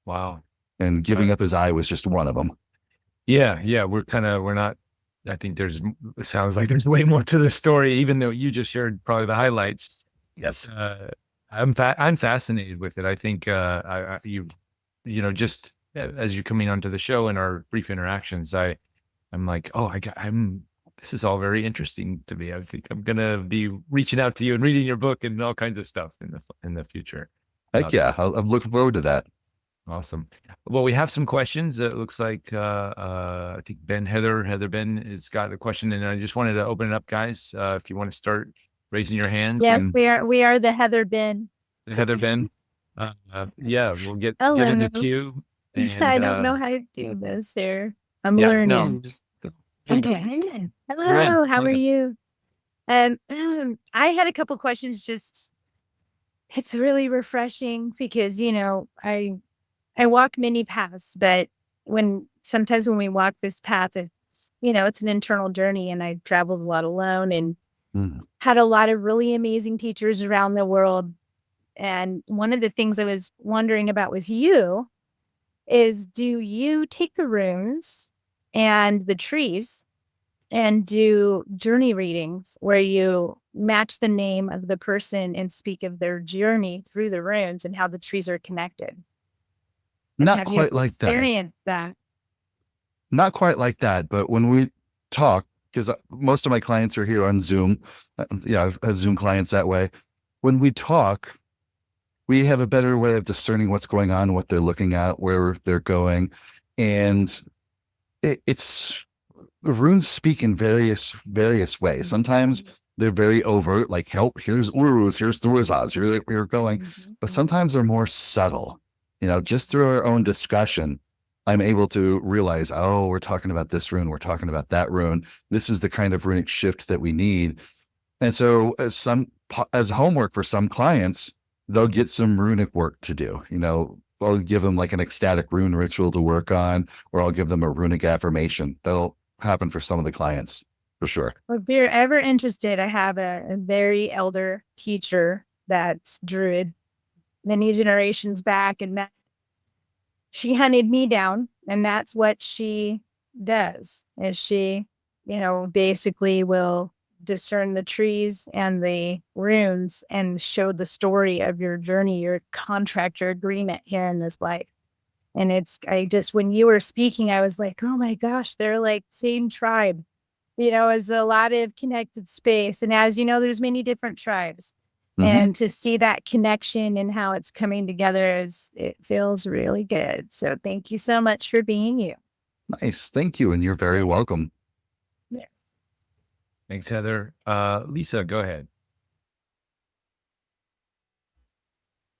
A: Wow.
B: And
A: Uh,
B: giving up his eye was just one of them.
A: yeah, yeah. We're not. I think it sounds like there's way more to the story, even though you just shared probably the highlights.
B: Yes.
A: I'm fascinated with it. I think just as you're coming onto the show and our brief interactions, I'm like, oh, I'm this is all very interesting to me. I think I'm gonna be reaching out to you and reading your book and all kinds of stuff in the future.
B: Heck
A: So
B: yeah. I'm looking forward to that.
A: awesome. Well, we have some questions. It looks like I think Heather Ben has got a question, and I just wanted to open it up, guys. If you want to start raising your hands,
C: Yes,
A: and
C: we are the Heather bin.
A: Heather Ben, yeah, we'll get in the
C: Hello.
A: queue,
C: I
A: and
C: don't know how to do this here. I'm
A: yeah, no,
C: learning.
A: just
C: Okay.
A: go ahead.
C: Hello, how are you? I had a couple questions. Just it's really refreshing because I walk many paths, but sometimes when we walk this path, it's an internal journey, and I traveled a lot alone and
B: Mhm.
C: had a lot of really amazing teachers around the world. And one of the things I was wondering about with you is, do you take the runes and the trees and do journey readings where you match the name of the person and speak of their journey through the runes and how the trees are connected? And
B: Not
C: have you
B: quite like that.
C: experienced that?
B: Not quite like that. But when we talk, because most of my clients are here on Zoom, I have Zoom clients that way. When we talk, we have a better way of discerning what's going on, what they're looking at, where they're going. And it's the runes speak in various ways. Sometimes they're very overt, like help, here's Uruz, here's Thurzaz, here's where you're going. But sometimes they're more subtle. Just through our own discussion, I'm able to realize, oh, we're talking about this rune, we're talking about that rune. This is the kind of runic shift that we need. And so as homework for some clients, they'll get some runic work to do. I'll give them like an ecstatic rune ritual to work on, or I'll give them a runic affirmation. That'll happen for some of the clients for sure.
C: Well, if you're ever interested, I have a very elder teacher that's Druid many generations back, and that she hunted me down, and that's what she does. Is she, basically will discern the trees and the runes and show the story of your journey, your contract, your agreement here in this life. And when you were speaking, I was like, oh my gosh, they're like same tribe, as a lot of connected space. And as you know, there's many different tribes. And to see that connection and how it's coming together it feels really good. So thank you so much for being you.
B: Nice. Thank you. And you're very welcome.
C: Yeah.
A: Thanks, Heather. Lisa, go ahead.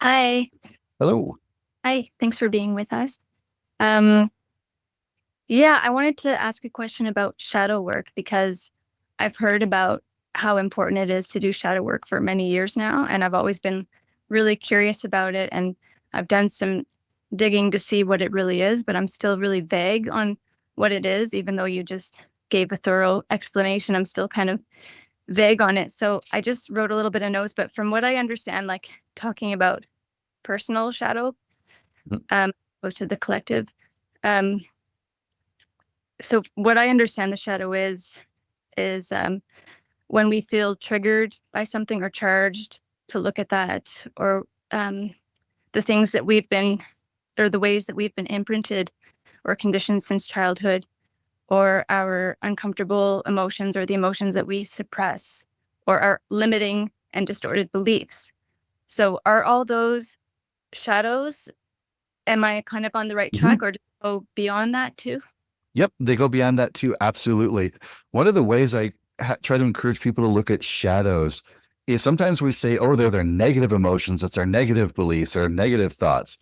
D: Hi.
B: Hello.
D: Hi. Thanks for being with us. I wanted to ask a question about shadow work because I've heard about how important it is to do shadow work for many years now. And I've always been really curious about it. And I've done some digging to see what it really is, but I'm still really vague on what it is, even though you just gave a thorough explanation. I'm still kind of vague on it. So I just wrote a little bit of notes, but from what I understand, like talking about personal shadow, opposed to the collective. So what I understand the shadow is when we feel triggered by something or charged, to look at that, or the things that we've been, or the ways that we've been imprinted or conditioned since childhood, or our uncomfortable emotions, or the emotions that we suppress, or our limiting and distorted beliefs. So are all those shadows? Am I kind of on the right track, or do they go beyond that too?
B: Yep, they go beyond that too. Absolutely. One of the ways I try to encourage people to look at shadows is sometimes we say, oh, they're their negative emotions. It's our negative beliefs or negative thoughts.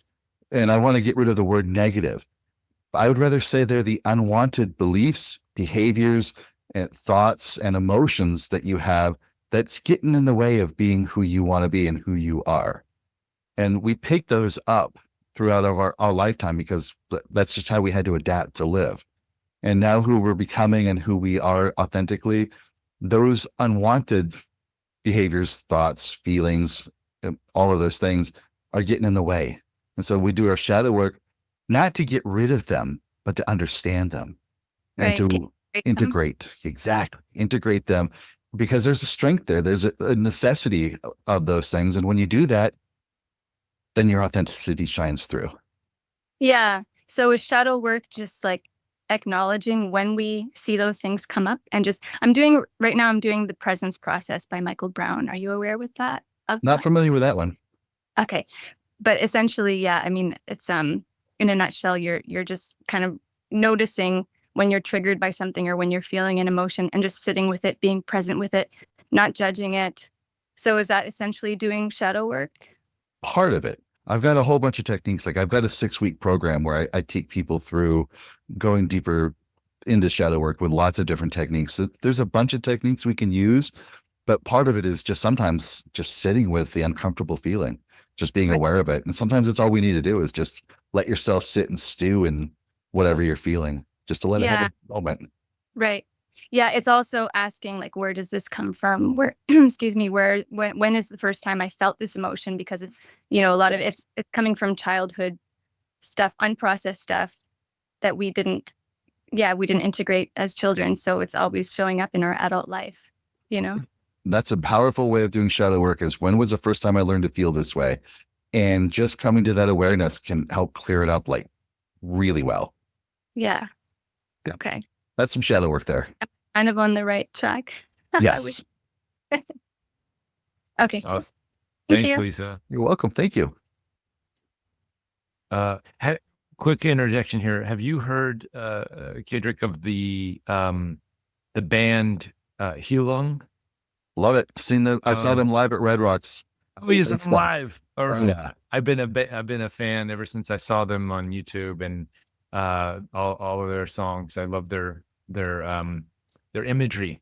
B: And I want to get rid of the word negative. I would rather say they're the unwanted beliefs, behaviors, and thoughts and emotions that you have that's getting in the way of being who you want to be and who you are. And we pick those up throughout our lifetime because that's just how we had to adapt to live. And now who we're becoming and who we are authentically, those unwanted behaviors, thoughts, feelings, all of those things are getting in the way. And so we do our shadow work, not to get rid of them, but to understand them and to integrate them, because there's a strength there. There's a necessity of those things. And when you do that, then your authenticity shines through.
D: Yeah. So is shadow work just like acknowledging when we see those things come up? And I'm doing the presence process by Michael Brown. Are you aware with that?
B: Not familiar with that one.
D: Okay. But essentially, yeah, I mean, it's in a nutshell, you're just kind of noticing when you're triggered by something or when you're feeling an emotion and just sitting with it, being present with it, not judging it. So is that essentially doing shadow work?
B: Part of it. I've got a whole bunch of techniques. Like I've got a 6-week program where I take people through going deeper into shadow work with lots of different techniques. So there's a bunch of techniques we can use, but part of it is just sometimes just sitting with the uncomfortable feeling, just being aware of it. And sometimes it's all we need to do is just let yourself sit and stew in whatever you're feeling, just to let it have a moment.
D: Right. Yeah. It's also asking, like, where does this come from? Where, excuse me, when is the first time I felt this emotion? Because, a lot of it's coming from childhood stuff, unprocessed stuff that we didn't integrate as children. So it's always showing up in our adult life,
B: That's a powerful way of doing shadow work, is when was the first time I learned to feel this way? And just coming to that awareness can help clear it up like really well.
D: Yeah. Okay.
B: That's some shadow work there.
D: Kind of on the right track.
B: Yes.
D: Okay.
A: Awesome.
D: Thank
A: Thanks,
D: you.
A: Lisa.
B: You're welcome. Thank you.
A: Quick interjection here. Have you heard, Kaedrich, of the band Heilung?
B: Love it. I saw them live at Red Rocks.
A: Oh, he's live. All right.
B: Yeah.
A: I've been a fan ever since I saw them on YouTube, and all of their songs. I love their imagery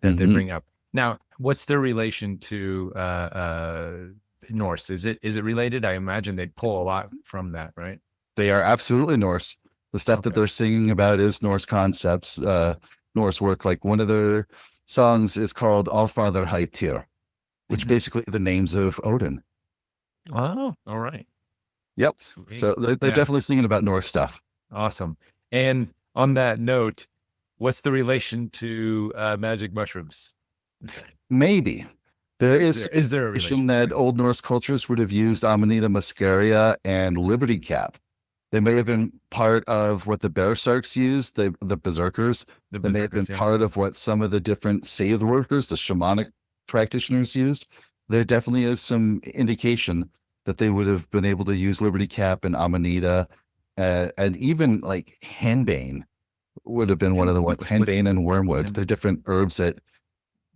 A: that they bring up. Now, what's their relation to Norse? Is it related? I imagine they'd pull a lot from that, right?
B: They are absolutely Norse. The stuff that they're singing about is Norse concepts, Norse work. Like one of their songs is called Allfather Heitir, which basically are the names of Odin.
A: Oh, all right.
B: Yep.
A: Sweet.
B: So they're
A: Yeah.
B: definitely singing about Norse stuff.
A: Awesome. And on that note, what's the relation to magic mushrooms?
B: Maybe there is
A: Is there a
B: speculation
A: relation?
B: that Old Norse cultures would have used Amanita muscaria and Liberty Cap. They may have been part of what the Berserks used, the Berserkers.
A: The
B: They may have been
A: berserkers, yeah.
B: part of what some of the different Scythe workers, the shamanic practitioners used. There definitely is some indication that they would have been able to use Liberty Cap and Amanita, and even like henbane would have been one of the ones. Henbane and wormwood. They're different herbs that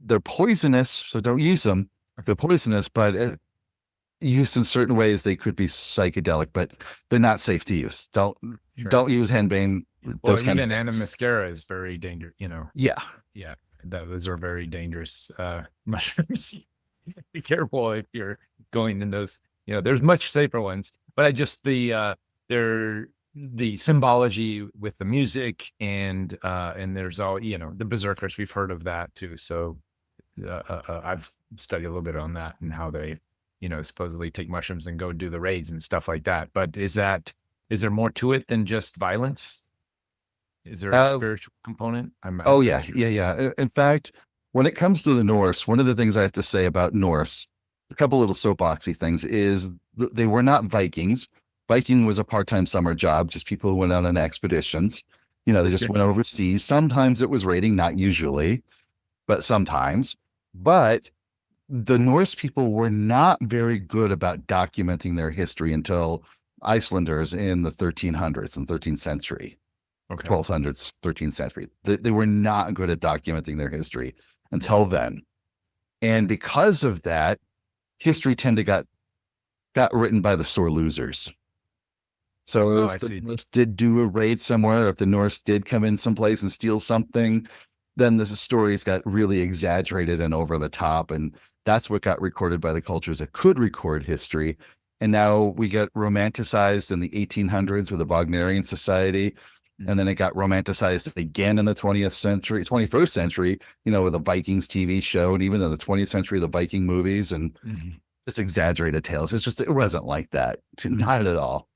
B: they're poisonous, so don't use them. They're poisonous, but used in certain ways, they could be psychedelic, but they're not safe to use. Don't use henbane.
A: Well,
B: Those kind
A: even
B: of things.
A: Anamascara is very dangerous,
B: Yeah.
A: Yeah, those are very dangerous mushrooms. Be careful if you're going in those. There's much safer ones, but I just they're the symbology with the music and there's all the berserkers. We've heard of that too. So I've studied a little bit on that and how they supposedly take mushrooms and go do the raids and stuff like that. But is there more to it than just violence? Is there a spiritual component?
B: Oh yeah. In fact, when it comes to the Norse, one of the things I have to say about Norse, a couple little soapboxy things, is they were not Vikings. Viking was a part-time summer job, just people who went out on expeditions. They just went overseas. Sometimes it was raiding, not usually, but sometimes. But the Norse people were not very good about documenting their history until Icelanders in the 1300s and 13th century.
A: Okay.
B: 1200s, 13th century. They were not good at documenting their history until then. And because of that, history got written by the sore losers. So if the Norse did do a raid somewhere, if the Norse did come in someplace and steal something, then the stories got really exaggerated and over the top. And that's what got recorded by the cultures that could record history. And now we get romanticized in the 1800s with the Wagnerian Society. And then it got romanticized again in the 21st century, with the Vikings TV show, and even in the 20th century, the Viking movies and just exaggerated tales. It wasn't like that. Not at all.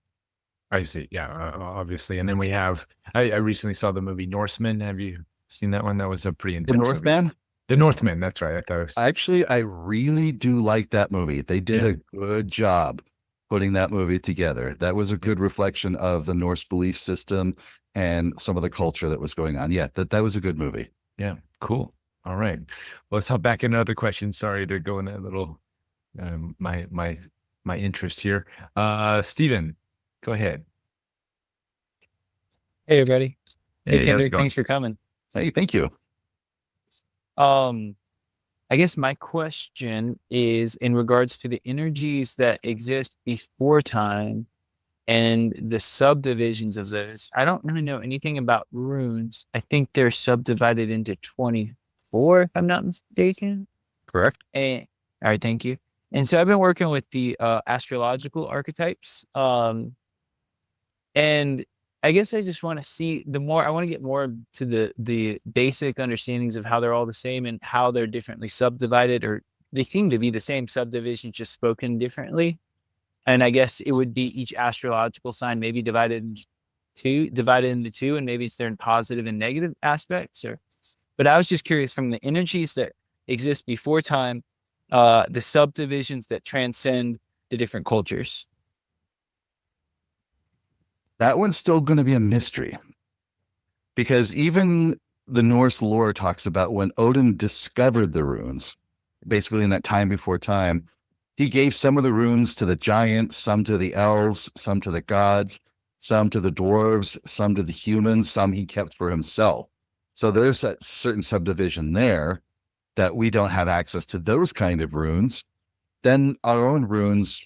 A: I see. Yeah, obviously. And then we have, I recently saw the movie Norseman. Have you seen that one? That was a pretty intense
B: The Northman?
A: The Northman, that's right.
B: Actually, I really do like that movie. They did a good job putting that movie together. That was a good reflection of the Norse belief system and some of the culture that was going on. Yeah, that was a good movie.
A: Yeah, cool. All right. Well, let's hop back into other questions. Sorry to go in a little, my interest here. Steven, go ahead.
E: Hey, everybody. Hey,
A: how's it
E: Kaedrich,
A: going?
E: thanks for coming.
B: Hey, thank you.
E: I guess my question is in regards to the energies that exist before time and the subdivisions of those. I don't really know anything about runes. I think they're subdivided into 24, if I'm not mistaken.
B: Correct.
E: All right, thank you. And so I've been working with the astrological archetypes. And I guess I just want to see I want to get more to the basic understandings of how they're all the same and how they're differently subdivided, or they seem to be the same subdivision, just spoken differently. And I guess it would be each astrological sign maybe divided into two, and maybe it's their positive and negative aspects. But I was just curious from the energies that exist before time, the subdivisions that transcend the different cultures.
B: That one's still going to be a mystery, because even the Norse lore talks about when Odin discovered the runes, basically in that time before time, he gave some of the runes to the giants, some to the elves, some to the gods, some to the dwarves, some to the humans, some he kept for himself. So there's that certain subdivision there that we don't have access to those kind of runes. Then our own runes,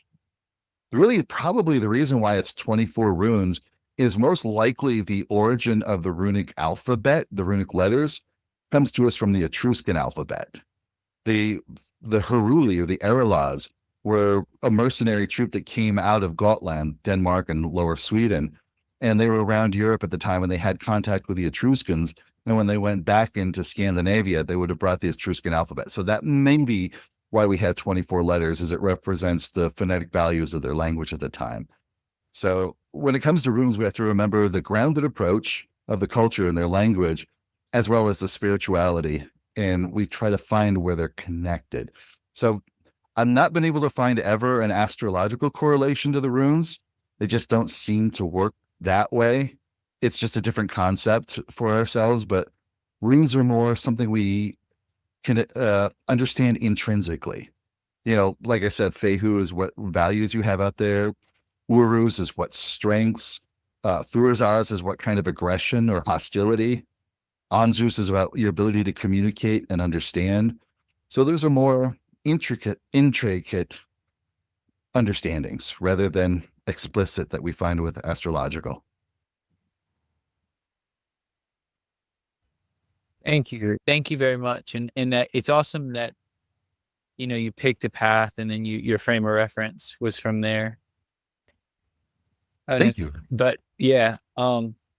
B: really probably the reason why it's 24 runes is most likely the origin of the runic alphabet, the runic letters, comes to us from the Etruscan alphabet. The Heruli, or the Erelas, were a mercenary troop that came out of Gotland, Denmark, and Lower Sweden. And they were around Europe at the time when they had contact with the Etruscans. And when they went back into Scandinavia, they would have brought the Etruscan alphabet. So that may be why we have 24 letters, is it represents the phonetic values of their language at the time. So when it comes to runes, we have to remember the grounded approach of the culture and their language, as well as the spirituality. And we try to find where they're connected. So I've not been able to find ever an astrological correlation to the runes. They just don't seem to work that way. It's just a different concept for ourselves, but runes are more something we can understand intrinsically. You know, like I said, Fehu is what values you have out there. Uruz is what strengths. Thurzaz is what kind of aggression or hostility. Anzus is about your ability to communicate and understand. So those are more intricate understandings rather than explicit that we find with astrological.
E: Thank you. Thank you very much. And that it's awesome that, you know, you picked a path and then your frame of reference was from there.
B: Thank you.
E: But yeah,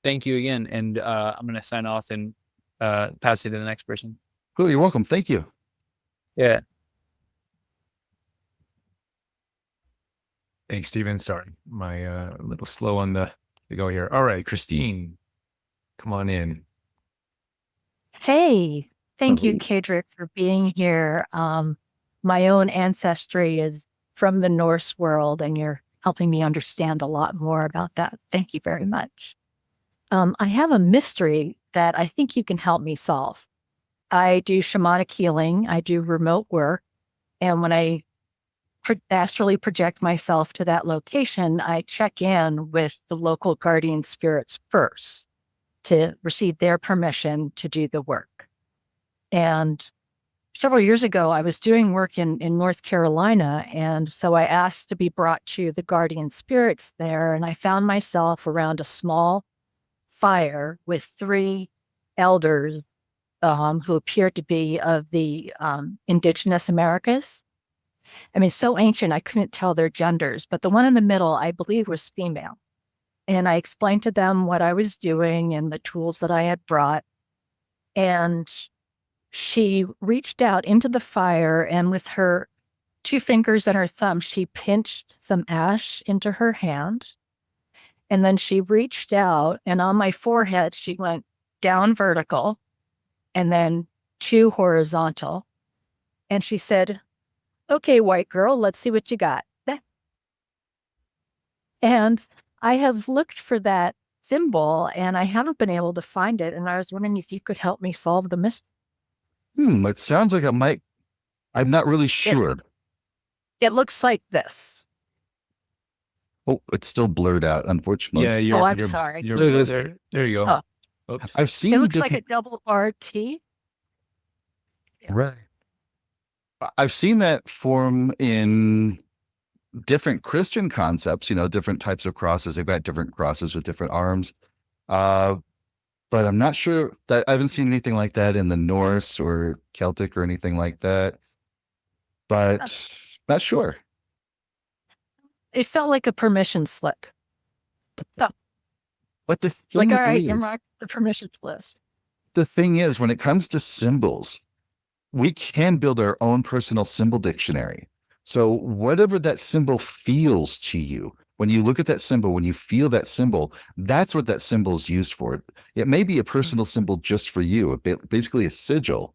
E: thank you again. And I'm going to sign off and pass it to the next person.
B: Cool. You're welcome. Thank you.
E: Yeah.
A: Thanks, Steven. Sorry, my a little slow on the go here. All right, Christine, come on in.
F: Hey, thank you,
B: Hello.
F: Kaedrich, for being here. My own ancestry is from the Norse world, and you're helping me understand a lot more about that. Thank you very much. I have a mystery that I think you can help me solve. I do shamanic healing, I do remote work, and when I astrally project myself to that location, I check in with the local guardian spirits first to receive their permission to do the work. And several years ago, I was doing work in North Carolina. And so I asked to be brought to the guardian spirits there. And I found myself around a small fire with 3 elders who appeared to be of the indigenous Americas. I mean, so ancient, I couldn't tell their genders, but the one in the middle, I believe, was female. And I explained to them what I was doing and the tools that I had brought. And she reached out into the fire, and with her 2 fingers and her thumb, she pinched some ash into her hand. And then she reached out, and on my forehead, she went down vertical and then 2 horizontal. And she said, "Okay, white girl, let's see what you got." And I have looked for that symbol and I haven't been able to find it. And I was wondering if you could help me solve the mystery.
B: It sounds like it might. I'm not really sure.
F: It looks like this.
B: Oh, it's still blurred out, unfortunately.
A: Yeah, you're,
F: I'm
A: you're-
F: sorry.
A: You're,
B: There it is.
A: there you go. Oops.
B: I've seen
F: It looks like
B: different-
F: a double RT.
B: Right. I've seen that form in different Christian concepts, you know, different types of crosses. They've got different crosses with different arms. But I'm not sure that I haven't seen anything like that in the Norse or Celtic or anything like that. But not sure.
F: It felt like a permission slip. So,
B: But the
F: like,
B: thing
F: all right,
B: is,
F: you're marked the permissions list.
B: the thing is, when it comes to symbols, we can build our own personal symbol dictionary. So whatever that symbol feels to you, when you look at that symbol, when you feel that symbol, that's what that symbol is used for. It may be a personal symbol just for you, basically a sigil.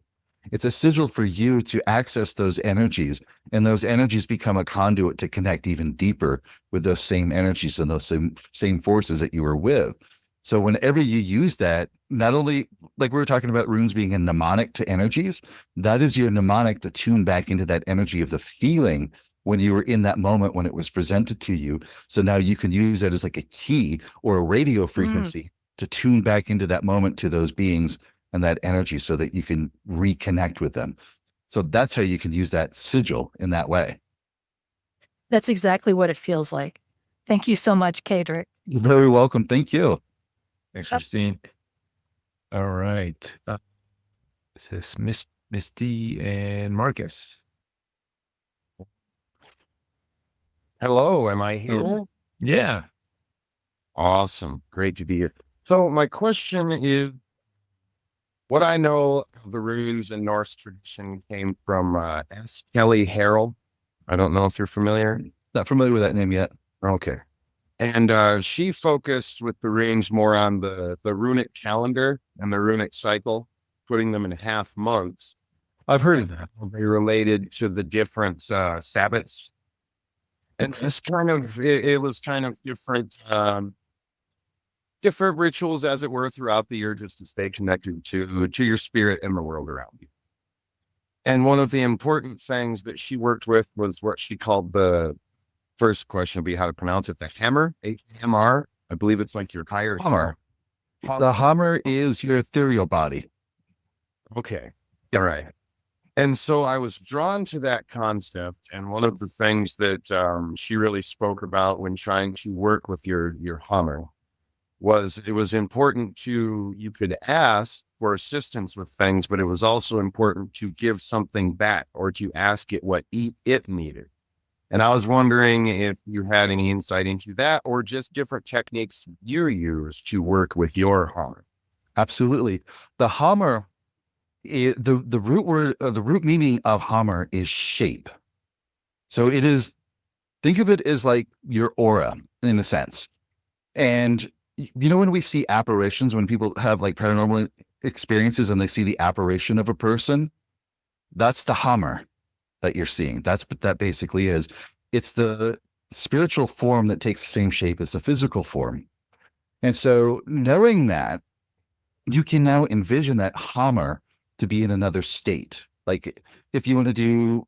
B: It's a sigil for you to access those energies, and those energies become a conduit to connect even deeper with those same energies and those same forces that you were with. So whenever you use that, not only, like we were talking about runes being a mnemonic to energies, that is your mnemonic to tune back into that energy of the feeling when you were in that moment when it was presented to you. So now you can use that as like a key or a radio frequency to tune back into that moment to those beings and that energy so that you can reconnect with them. So that's how you can use that sigil in that way.
F: That's exactly what it feels like. Thank you so much, Kaedrich.
B: You're very welcome. Thank you.
A: Thanks, Christine. All right. This is Misty and Marcus.
G: Hello, am I here?
A: Yeah.
G: Awesome. Great to be here. So my question is, what I know of the runes in Norse tradition came from S. Kelly Harold. I don't know if you're familiar.
B: Not familiar with that name yet.
G: Okay. And she focused with the runes more on the runic calendar and the runic cycle, putting them in half months.
B: I've heard of that.
G: They related to the different Sabbats. And this it was kind of different rituals, as it were, throughout the year, just to stay connected to your spirit and the world around you. And one of the important things that she worked with was what she called the first question would be how to pronounce it. The hammer, HMR. I believe it's like your higher
B: Hammer. The hammer is your ethereal body.
G: Okay. All right. And so I was drawn to that concept. And one of the things that she really spoke about when trying to work with your hammer was it was important you could ask for assistance with things, but it was also important to give something back or to ask it what it needed. And I was wondering if you had any insight into that or just different techniques you use to work with your hammer.
B: Absolutely. The hammer, the root word, the root meaning of hammer is shape. So it is, think of it as like your aura in a sense. And you know, when we see apparitions, when people have like paranormal experiences and they see the apparition of a person, that's the hammer that you're seeing. That's what that basically is. It's the spiritual form that takes the same shape as the physical form. And so knowing that, you can now envision that hammer to be in another state. Like if you want to do,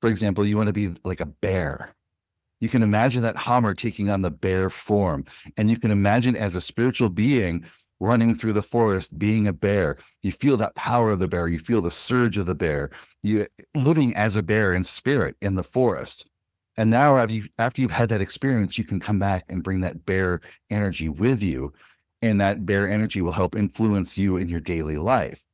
B: for example, you want to be like a bear. You can imagine that hammer taking on the bear form. And you can imagine as a spiritual being running through the forest, being a bear. You feel that power of the bear. You feel the surge of the bear. You living as a bear in spirit in the forest. And now after you've had that experience, you can come back and bring that bear energy with you. And that bear energy will help influence you in your daily life.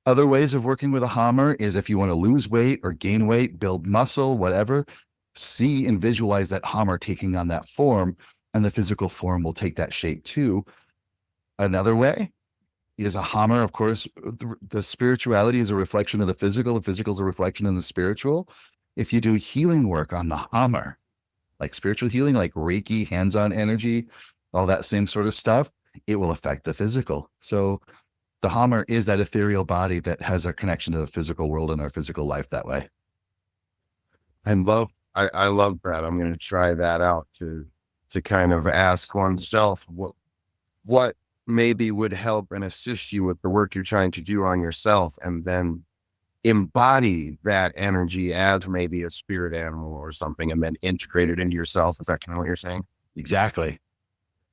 B: Other ways of working with a hammer is if you want to lose weight or gain weight, build muscle, whatever, see and visualize that hammer taking on that form, and the physical form will take that shape too. Another way is a hammer. Of course, the spirituality is a reflection of the physical is a reflection of the spiritual. If you do healing work on the hammer, like spiritual healing, like Reiki, hands-on energy, all that same sort of stuff, it will affect the physical. So the hammer is that ethereal body that has a connection to the physical world and our physical life that way.
G: I love that. I'm going to try that out to kind of ask oneself what maybe would help and assist you with the work you're trying to do on yourself, and then embody that energy as maybe a spirit animal or something, and then integrate it into yourself. Is that kind of what you're saying?
B: Exactly.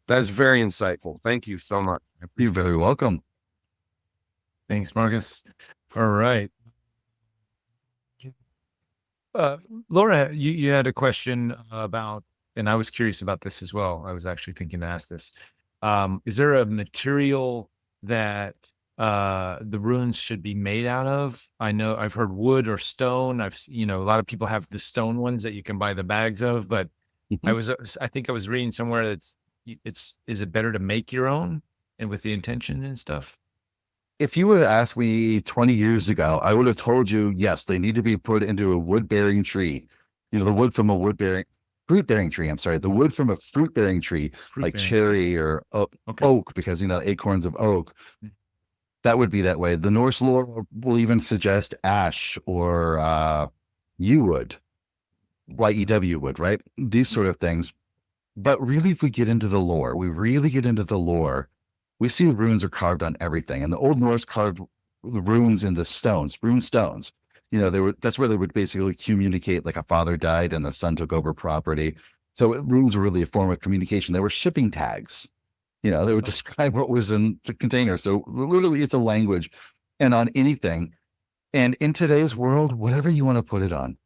G: That's very insightful. Thank you so much.
B: You're very welcome.
A: Thanks, Marcus. All right. Laura, you had a question about, and I was curious about this as well. I was actually thinking to ask this. Is there a material that the runes should be made out of? I know I've heard wood or stone. A lot of people have the stone ones that you can buy the bags of, but I think I was reading somewhere is it better to make your own and with the intention and stuff?
B: If you would have asked me 20 years ago, I would have told you, yes, they need to be put into a wood-bearing tree. The wood from a fruit-bearing tree. I'm sorry, the wood from a fruit-bearing tree, like cherry or oak, because, acorns of oak. That would be that way. The Norse lore will even suggest ash or yew wood, YEW wood, right? These sort of things. But really, if we get into the lore, we see the runes are carved on everything. And the Old Norse carved the runes into stones, rune stones. That's where they would basically communicate, like a father died and the son took over property. So runes were really a form of communication. They were shipping tags. They would describe what was in the container. So literally it's a language and on anything. And in today's world, whatever you want to put it on,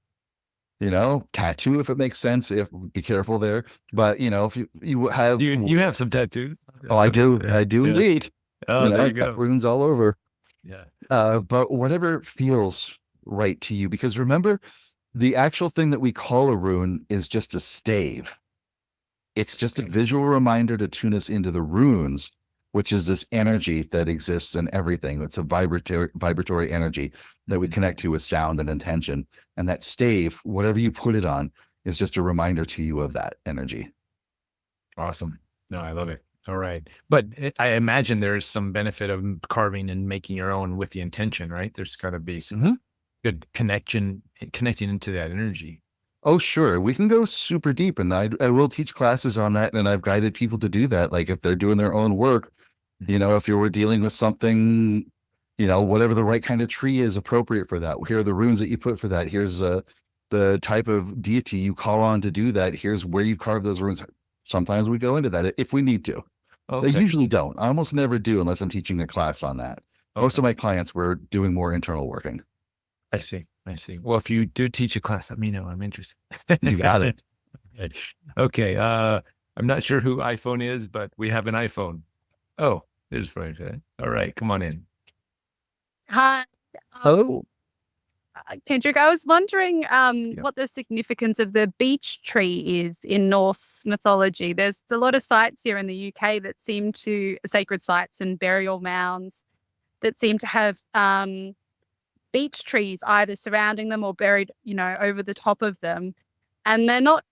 B: tattoo, if it makes sense, be careful there. But, if you have,
A: you have some tattoos.
B: Oh, I do. I do indeed.
A: Oh, there you go.
B: Runes all over.
A: Yeah.
B: But whatever feels right to you, because remember, the actual thing that we call a rune is just a stave. It's just a visual reminder to tune us into the runes, which is this energy that exists in everything. It's a vibratory energy that we connect to with sound and intention. And that stave, whatever you put it on, is just a reminder to you of that energy.
A: Awesome. No, I love it. All right. But I imagine there's some benefit of carving and making your own with the intention, right? There's got to be some good connecting into that energy.
B: Oh, sure. We can go super deep, and I will teach classes on that, and I've guided people to do that. Like if they're doing their own work, if you were dealing with something, whatever the right kind of tree is appropriate for that. Here are the runes that you put for that. Here's the type of deity you call on to do that. Here's where you carve those runes. Sometimes we go into that if we need to.
A: Okay.
B: They usually don't. I almost never do unless I'm teaching a class on that. Most of my clients were doing more internal working.
A: I see. Well, if you do teach a class, let me know. I'm interested.
B: You got it.
A: Okay. I'm not sure who iPhone is, but we have an iPhone. Oh, there's Freud. All right. Come on in.
H: Hi.
B: Oh,
H: Kaedrich, I was wondering what the significance of the beech tree is in Norse mythology. There's a lot of sites here in the UK that seem to, sacred sites and burial mounds that seem to have beech trees either surrounding them or buried, over the top of them. And they're not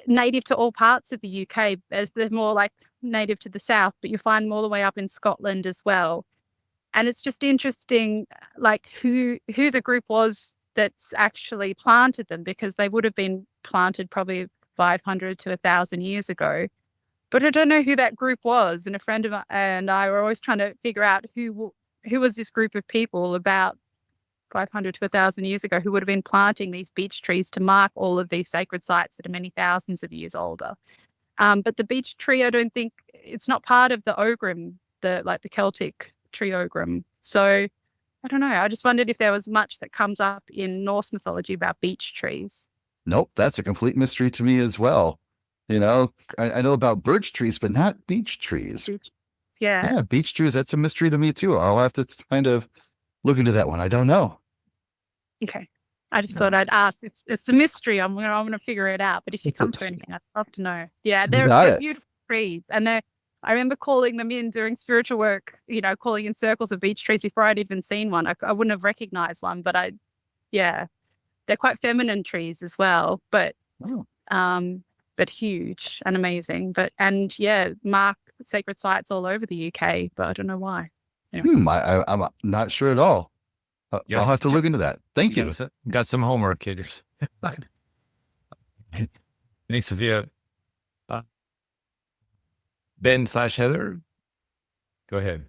H: native to all parts of the UK, as they're more like native to the south, but you find them all the way up in Scotland as well. And it's just interesting, like who the group was that's actually planted them, because they would have been planted probably 500 to 1,000 years ago. But I don't know who that group was. And a friend of mine and I were always trying to figure out who was this group of people about 500 to 1,000 years ago who would have been planting these beech trees to mark all of these sacred sites that are many thousands of years older. But the beech tree, I don't think it's not part of the ogrim, the Celtic triogram. So I don't know. I just wondered if there was much that comes up in Norse mythology about beech trees.
B: nope. That's a complete mystery to me as well. I know about birch trees, but not beech trees.
H: Yeah.
B: Yeah, beech trees. That's a mystery to me too. I'll have to kind of look into that one. I don't know.
H: Okay. I just thought I'd ask. It's a mystery. I'm gonna figure it out. But if you come to anything, I'd love to know. Yeah, they're beautiful trees, and I remember calling them in during spiritual work. Calling in circles of beech trees before I'd even seen one. I wouldn't have recognized one, but they're quite feminine trees as well. But huge and amazing. Mark sacred sites all over the UK, but I don't know why.
B: Anyway. I'm not sure at all. I'll have to look into that. Thank you.
A: Got some homework, kids. Thanks, Sophia. Ben/Heather, go ahead.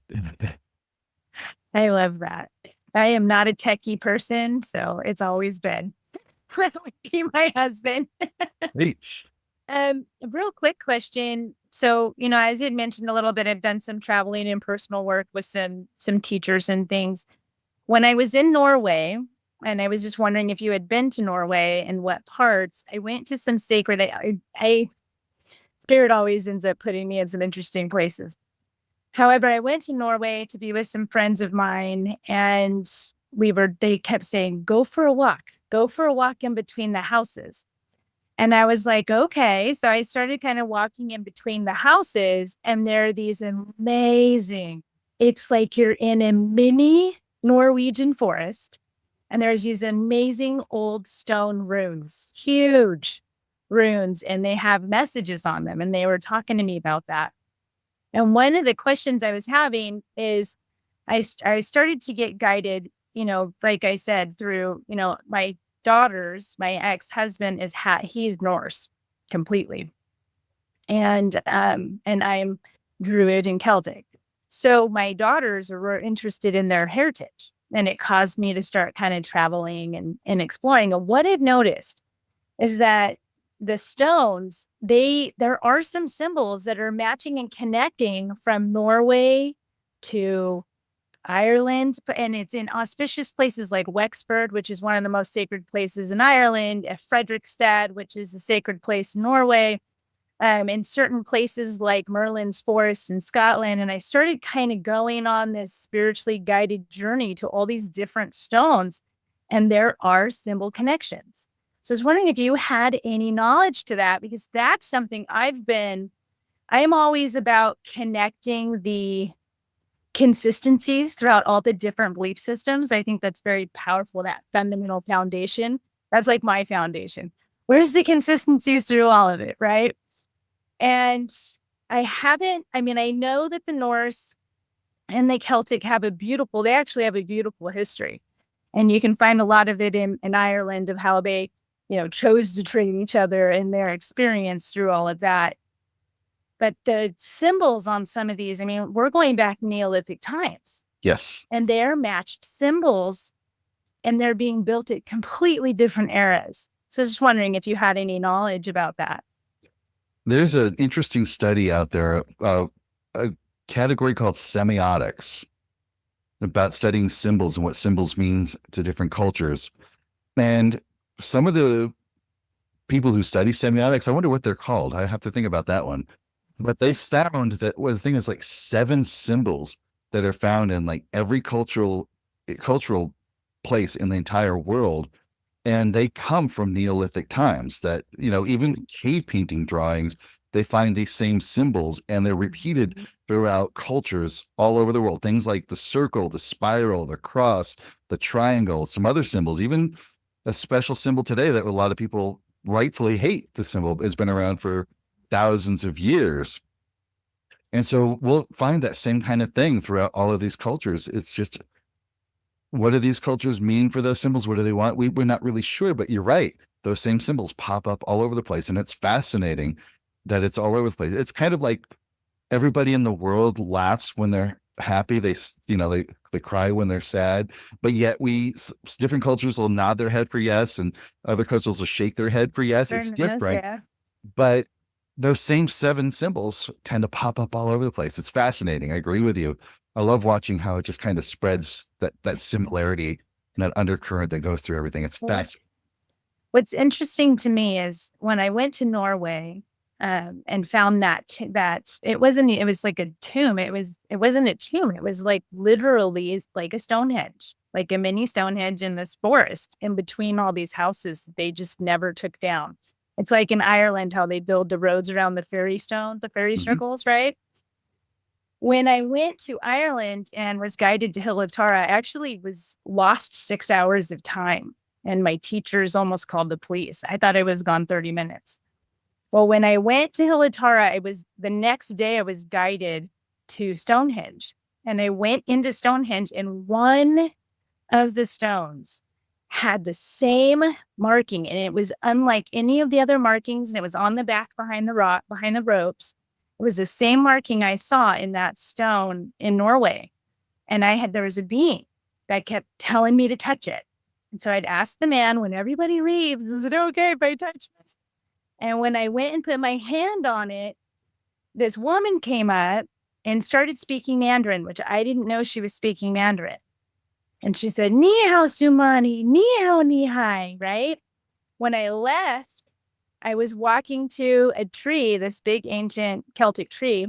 C: I love that. I am not a techie person, so it's always been. That would be my husband. A real quick question. So, as I mentioned a little bit, I've done some traveling and personal work with some teachers and things. When I was in Norway, and I was just wondering if you had been to Norway and what parts, I went to some sacred, Spirit always ends up putting me in some interesting places. However, I went to Norway to be with some friends of mine, and they kept saying, go for a walk in between the houses. And I was like, okay. So I started kind of walking in between the houses, and there are these amazing, it's like you're in a mini Norwegian forest, and there's these amazing old stone runes, huge runes, and they have messages on them. And they were talking to me about that. And one of the questions I was having is I started to get guided, like I said, through, my ex-husband he's Norse completely. And I'm Druid and Celtic. So my daughters were interested in their heritage, and it caused me to start kind of traveling and exploring. And what I've noticed is that the stones, there are some symbols that are matching and connecting from Norway to Ireland, and it's in auspicious places like Wexford, which is one of the most sacred places in Ireland, Fredrikstad, which is a sacred place in Norway, in certain places like Merlin's Forest in Scotland. And I started kind of going on this spiritually guided journey to all these different stones, and there are symbol connections. So I was wondering if you had any knowledge to that, because that's something I am always about connecting the consistencies throughout all the different belief systems. I think that's very powerful, that fundamental foundation. That's like my foundation. Where's the consistencies through all of it, right? And I know that the Norse and the Celtic they actually have a beautiful history. And you can find a lot of it in Ireland of how they, chose to train each other and their experience through all of that. But the symbols on some of these, we're going back Neolithic times,
B: Yes.
C: and they're matched symbols, and they're being built at completely different eras. So I was just wondering if you had any knowledge about that.
B: There's an interesting study out there, a category called semiotics, about studying symbols and what symbols means to different cultures. And some of the people who study semiotics, I wonder what they're called. I have to think about that one. But they found that the thing is like 7 symbols that are found in like every cultural place in the entire world. And they come from Neolithic times that, even cave painting drawings, they find these same symbols and they're repeated throughout cultures all over the world. Things like the circle, the spiral, the cross, the triangle, some other symbols, even a special symbol today that a lot of people rightfully hate. The symbol has been around for thousands of years. And so we'll find that same kind of thing throughout all of these cultures. It's just, what do these cultures mean for those symbols? What do they want? We're not really sure, but you're right. Those same symbols pop up all over the place. And it's fascinating that it's all over the place. It's kind of like everybody in the world laughs when they're happy. They cry when they're sad, but yet different cultures will nod their head for yes. And other cultures will shake their head for yes. It's different, but those same 7 symbols tend to pop up all over the place. It's fascinating. I agree with you. I love watching how it just kind of spreads that similarity and that undercurrent that goes through everything. It's fascinating.
C: What's interesting to me is when I went to Norway and found that it was like a tomb. It wasn't a tomb. It was like literally like a Stonehenge, like a mini Stonehenge in this forest in between all these houses they just never took down. It's like in Ireland, how they build the roads around the fairy circles, right? When I went to Ireland and was guided to Hill of Tara, I actually was lost 6 hours of time. And my teachers almost called the police. I thought I was gone 30 minutes. Well, when I went to Hill of Tara, the next day I was guided to Stonehenge. And I went into Stonehenge, and one of the stones had the same marking, and it was unlike any of the other markings, and it was on the back behind the ropes. It was the same marking I saw in that stone in Norway. And there was a being that kept telling me to touch it. And so I'd ask the man, when everybody leaves, is it okay if I touch this? And when I went and put my hand on it, this woman came up and started speaking Mandarin, which I didn't know she was speaking Mandarin. And she said, "Ni hao sumani, ni hao ni hai," right? When I left, I was walking to a tree, this big ancient Celtic tree,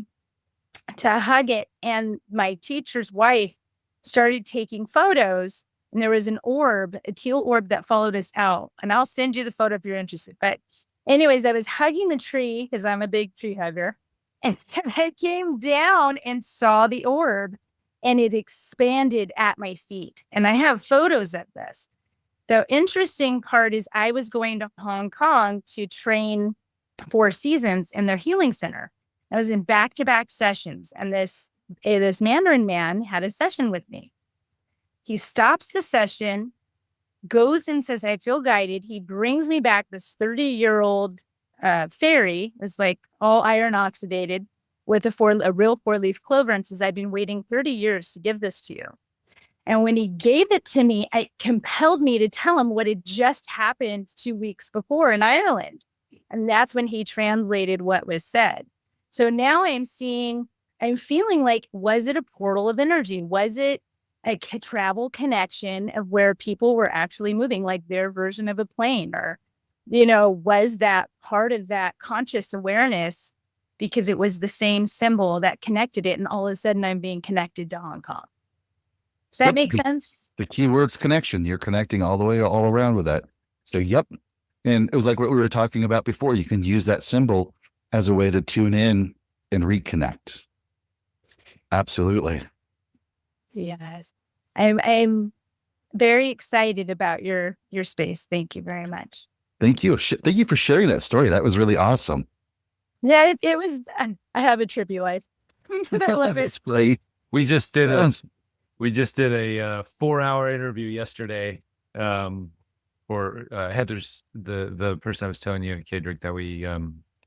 C: to hug it. And my teacher's wife started taking photos. And there was an orb, a teal orb that followed us out. And I'll send you the photo if you're interested. But anyways, I was hugging the tree because I'm a big tree hugger. And I came down and saw the orb, and it expanded at my feet. And I have photos of this. The interesting part is I was going to Hong Kong to train 4 seasons in their healing center. I was in back-to-back sessions, and this Mandarin man had a session with me. He stops the session, goes and says, "I feel guided." He brings me back this 30-year-old fairy. It was like all iron oxidated with a real 4-leaf clover, and says, "I've been waiting 30 years to give this to you." And when he gave it to me, it compelled me to tell him what had just happened 2 weeks before in Ireland. And that's when he translated what was said. So now I'm feeling like, was it a portal of energy? Was it a travel connection of where people were actually moving, like their version of a plane? Or, was that part of that conscious awareness because it was the same symbol that connected it, and all of a sudden I'm being connected to Hong Kong? Does that make sense?
B: The key word's connection. You're connecting all the way all around with that. So, yep. And it was like what we were talking about before. You can use that symbol as a way to tune in and reconnect. Absolutely.
C: Yes. I'm very excited about your space. Thank you very much.
B: Thank you. Thank you for sharing that story. That was really awesome.
C: Yeah, it was. I have a trippy life. I love it.
B: Display.
A: We just did a
B: Sounds-
A: we just did a 4-hour interview yesterday. For Heather's the person I was telling you, Kaedrich, that we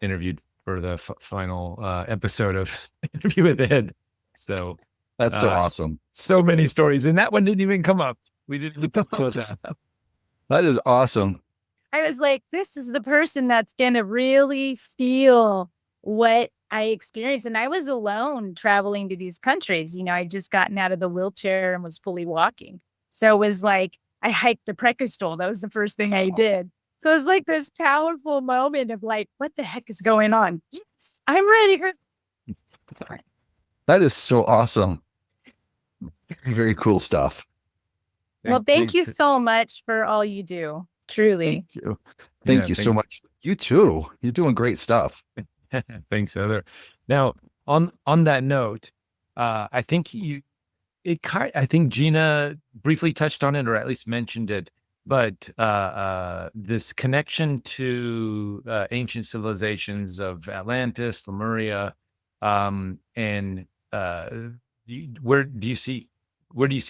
A: interviewed for the final episode of Interview with Ed. So
B: That's so awesome.
A: so many stories, and that one didn't even come up. We didn't close that.
B: That is awesome.
C: I was like, this is the person that's going to really feel what I experienced. And I was alone traveling to these countries. You know, I'd just gotten out of the wheelchair and was fully walking. So it was like, I hiked the Prekastol. That was the first thing I did. So it was like this powerful moment of like, what the heck is going on? Yes, I'm ready for.
B: That is so awesome. Very cool stuff.
C: Well, thank you so much for all you do. Truly.
B: Thank you. Thank you so much. You too. You're doing great stuff.
A: Thanks, Heather. Now, on that note, I think I think Gina briefly touched on it, or at least mentioned it. But this connection to ancient civilizations of Atlantis, Lemuria, and where do you see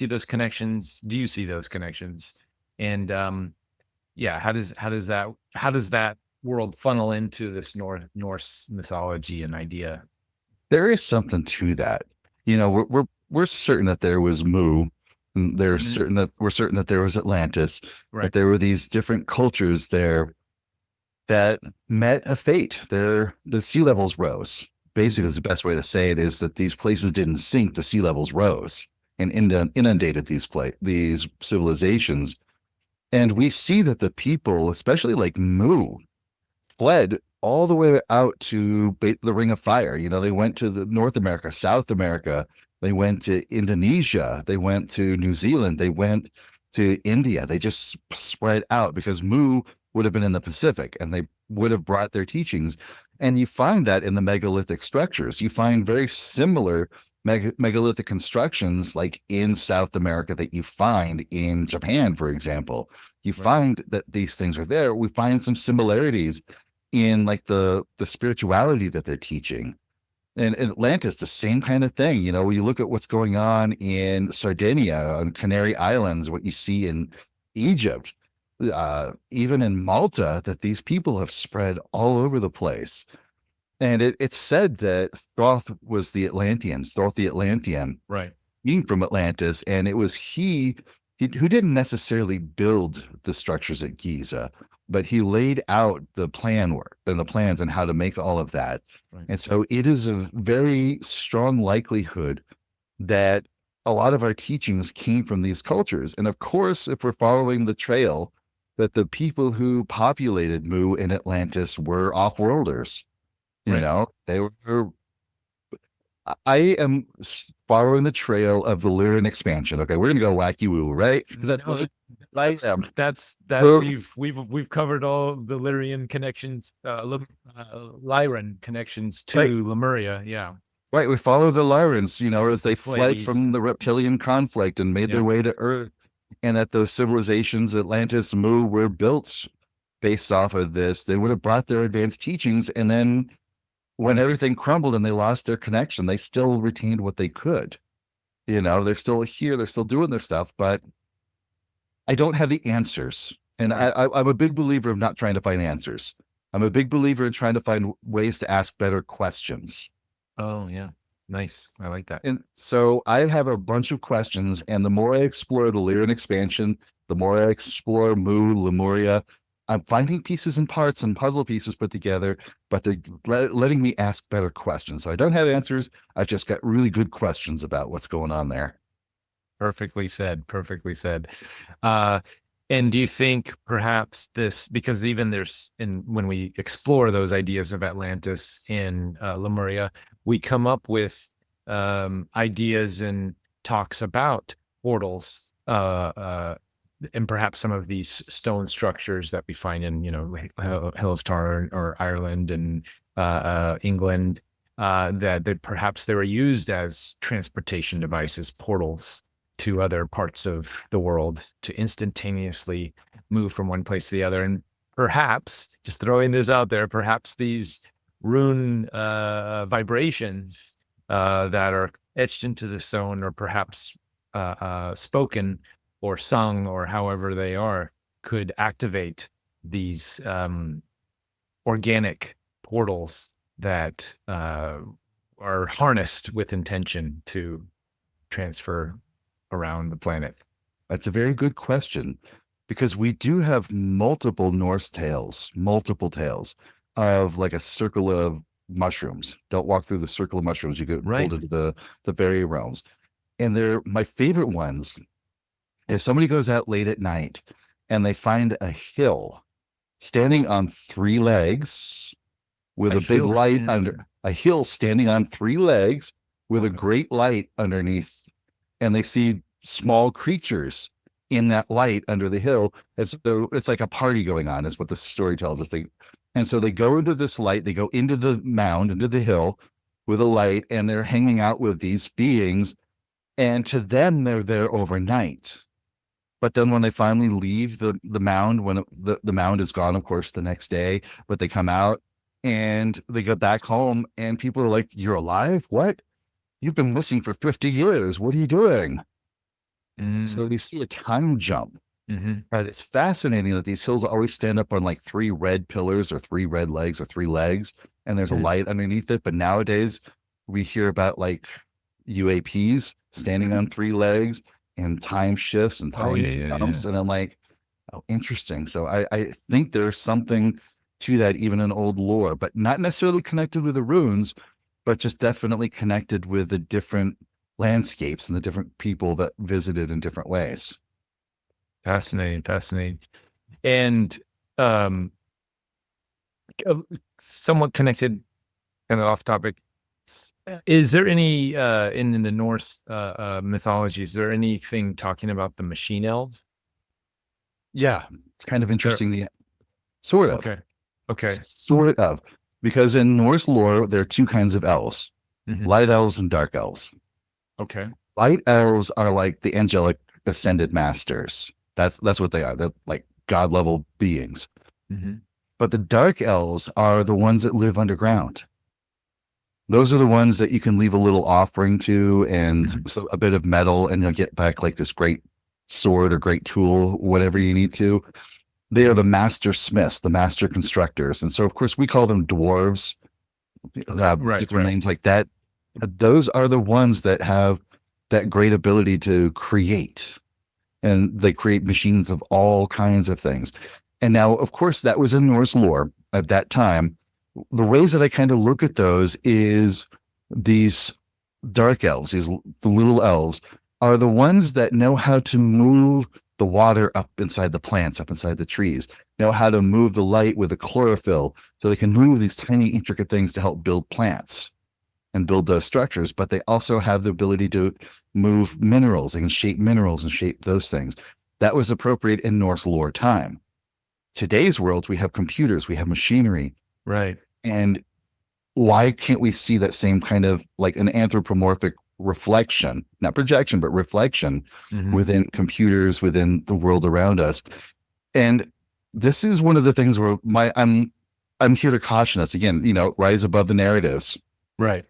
A: those connections? Do you see those connections? And yeah, how does that world funnel into this Norse mythology and idea?
B: There is something to that. You know, we're certain that there was Mu. And we're certain that there was Atlantis.
A: Right.
B: That there were these different cultures there that met a fate. The sea levels rose. Basically, is the best way to say it, is that these places didn't sink. The sea levels rose and inundated these civilizations. And we see that the people, especially like Mu, fled all the way out to the Ring of Fire. You know, they went to North America, South America. They went to Indonesia. They went to New Zealand. They went to India. They just spread out because Mu would have been in the Pacific, and they would have brought their teachings. And you find that in the megalithic structures. You find very similar megalithic constructions like in South America that you find in Japan, for example. You find that these things are there. We find some similarities in like the spirituality that they're teaching. And in Atlantis, the same kind of thing. You know, when you look at what's going on in Sardinia, on Canary Islands, what you see in Egypt, even in Malta, that these people have spread all over the place. And it's said that Thoth was the Atlantean, Thoth the Atlantean,
A: Right.
B: being from Atlantis, and it was he who didn't necessarily build the structures at Giza, but he laid out the plan work and the plans and how to make all of that.
A: Right.
B: And so it is a very strong likelihood that a lot of our teachings came from these cultures. And of course, if we're following the trail, that the people who populated Mu in Atlantis were off-worlders. You know, they were. I am following the trail of the Lyran expansion. Okay, we're gonna go wacky woo, right?
A: That's we've covered all the Lyrian connections, Lyran connections to Lemuria. Yeah.
B: Right, we follow the Lyrans, you know, as they fled
A: Pleiades.
B: from the reptilian conflict and made their way to Earth, and that those civilizations, Atlantis, Mu, were built based off of this. They would have brought their advanced teachings, and then when everything crumbled and they lost their connection, they still retained what they could. You know, they're still here, they're still doing their stuff, but I don't have the answers. And I'm a big believer of not trying to find answers. I'm a big believer in trying to find ways to ask better questions.
A: Oh, yeah. Nice. I like that.
B: And so I have a bunch of questions, and the more I explore the Lyran expansion, the more I explore Mu, Lemuria, I'm finding pieces and parts and puzzle pieces put together, but they're letting me ask better questions. So I don't have answers. I've just got really good questions about what's going on there.
A: Perfectly said. Perfectly said. And do you think perhaps this, because even when we explore those ideas of Atlantis in Lemuria, we come up with ideas and talks about portals, and perhaps some of these stone structures that we find in, like Hill of Tar or Ireland and England, that perhaps they were used as transportation devices, portals to other parts of the world to instantaneously move from one place to the other. And perhaps, just throwing this out there, perhaps these rune vibrations that are etched into the stone, or perhaps spoken or sung, or however they are, could activate these organic portals that are harnessed with intention to transfer around the planet.
B: That's a very good question, because we do have multiple Norse multiple tales of like a circle of mushrooms. Don't walk through the circle of mushrooms. You get
A: Right.
B: pulled into the very realms. And they're my favorite ones. If somebody goes out late at night and they find a hill standing on three legs with a big
A: hill
B: light
A: standing-
B: under a hill standing on three legs with a great light underneath, and they see small creatures in that light under the hill. It's like a party going on, is what the story tells us. And so they go into this light, they go into the mound, into the hill with a light, and they're hanging out with these beings. And to them, they're there overnight. But then when they finally leave the mound, when the mound is gone, of course, the next day, but they come out and they go back home, and people are like, "You're alive? What? You've been missing for 50 years. What are you doing?" So you see a time jump. Right? It's fascinating that these hills always stand up on like three red pillars or three red legs or three legs, and there's a light underneath it. But nowadays we hear about like UAPs standing on three legs, and time shifts and time jumps. And I'm like, oh, interesting. So I think there's something to that, even in old lore, but not necessarily connected with the runes, but just definitely connected with the different landscapes and the different people that visited in different ways.
A: Fascinating. And somewhat connected, kind of off topic, is there any in the Norse mythology, is there anything talking about the machine elves?
B: Yeah, it's kind of interesting. Sort of.
A: Okay.
B: Sort of. Because in Norse lore, there are two kinds of elves,
A: Mhm.
B: light elves and dark elves.
A: Okay.
B: Light elves are like the angelic ascended masters. That's what they are. They're like God level beings.
A: Mhm.
B: But the dark elves are the ones that live underground. Those are the ones that you can leave a little offering to and so a bit of metal, and you'll get back like this great sword or great tool, whatever you need to. They are the master smiths, the master constructors. And so, of course, we call them dwarves, different names like that. Those are the ones that have that great ability to create. And they create machines of all kinds of things. And now, of course, that was in Norse lore at that time. The ways that I kind of look at those is these dark elves, the little elves, are the ones that know how to move the water up inside the plants, up inside the trees, know how to move the light with the chlorophyll, so they can move these tiny intricate things to help build plants and build those structures. But they also have the ability to move minerals. They can shape minerals and shape those things. That was appropriate in Norse lore time. Today's world, we have computers, we have machinery.
A: Right.
B: And why can't we see that same kind of like an anthropomorphic reflection, not projection, but reflection within computers, within the world around us? And this is one of the things where I'm here to caution us again, rise above the narratives.
A: Right.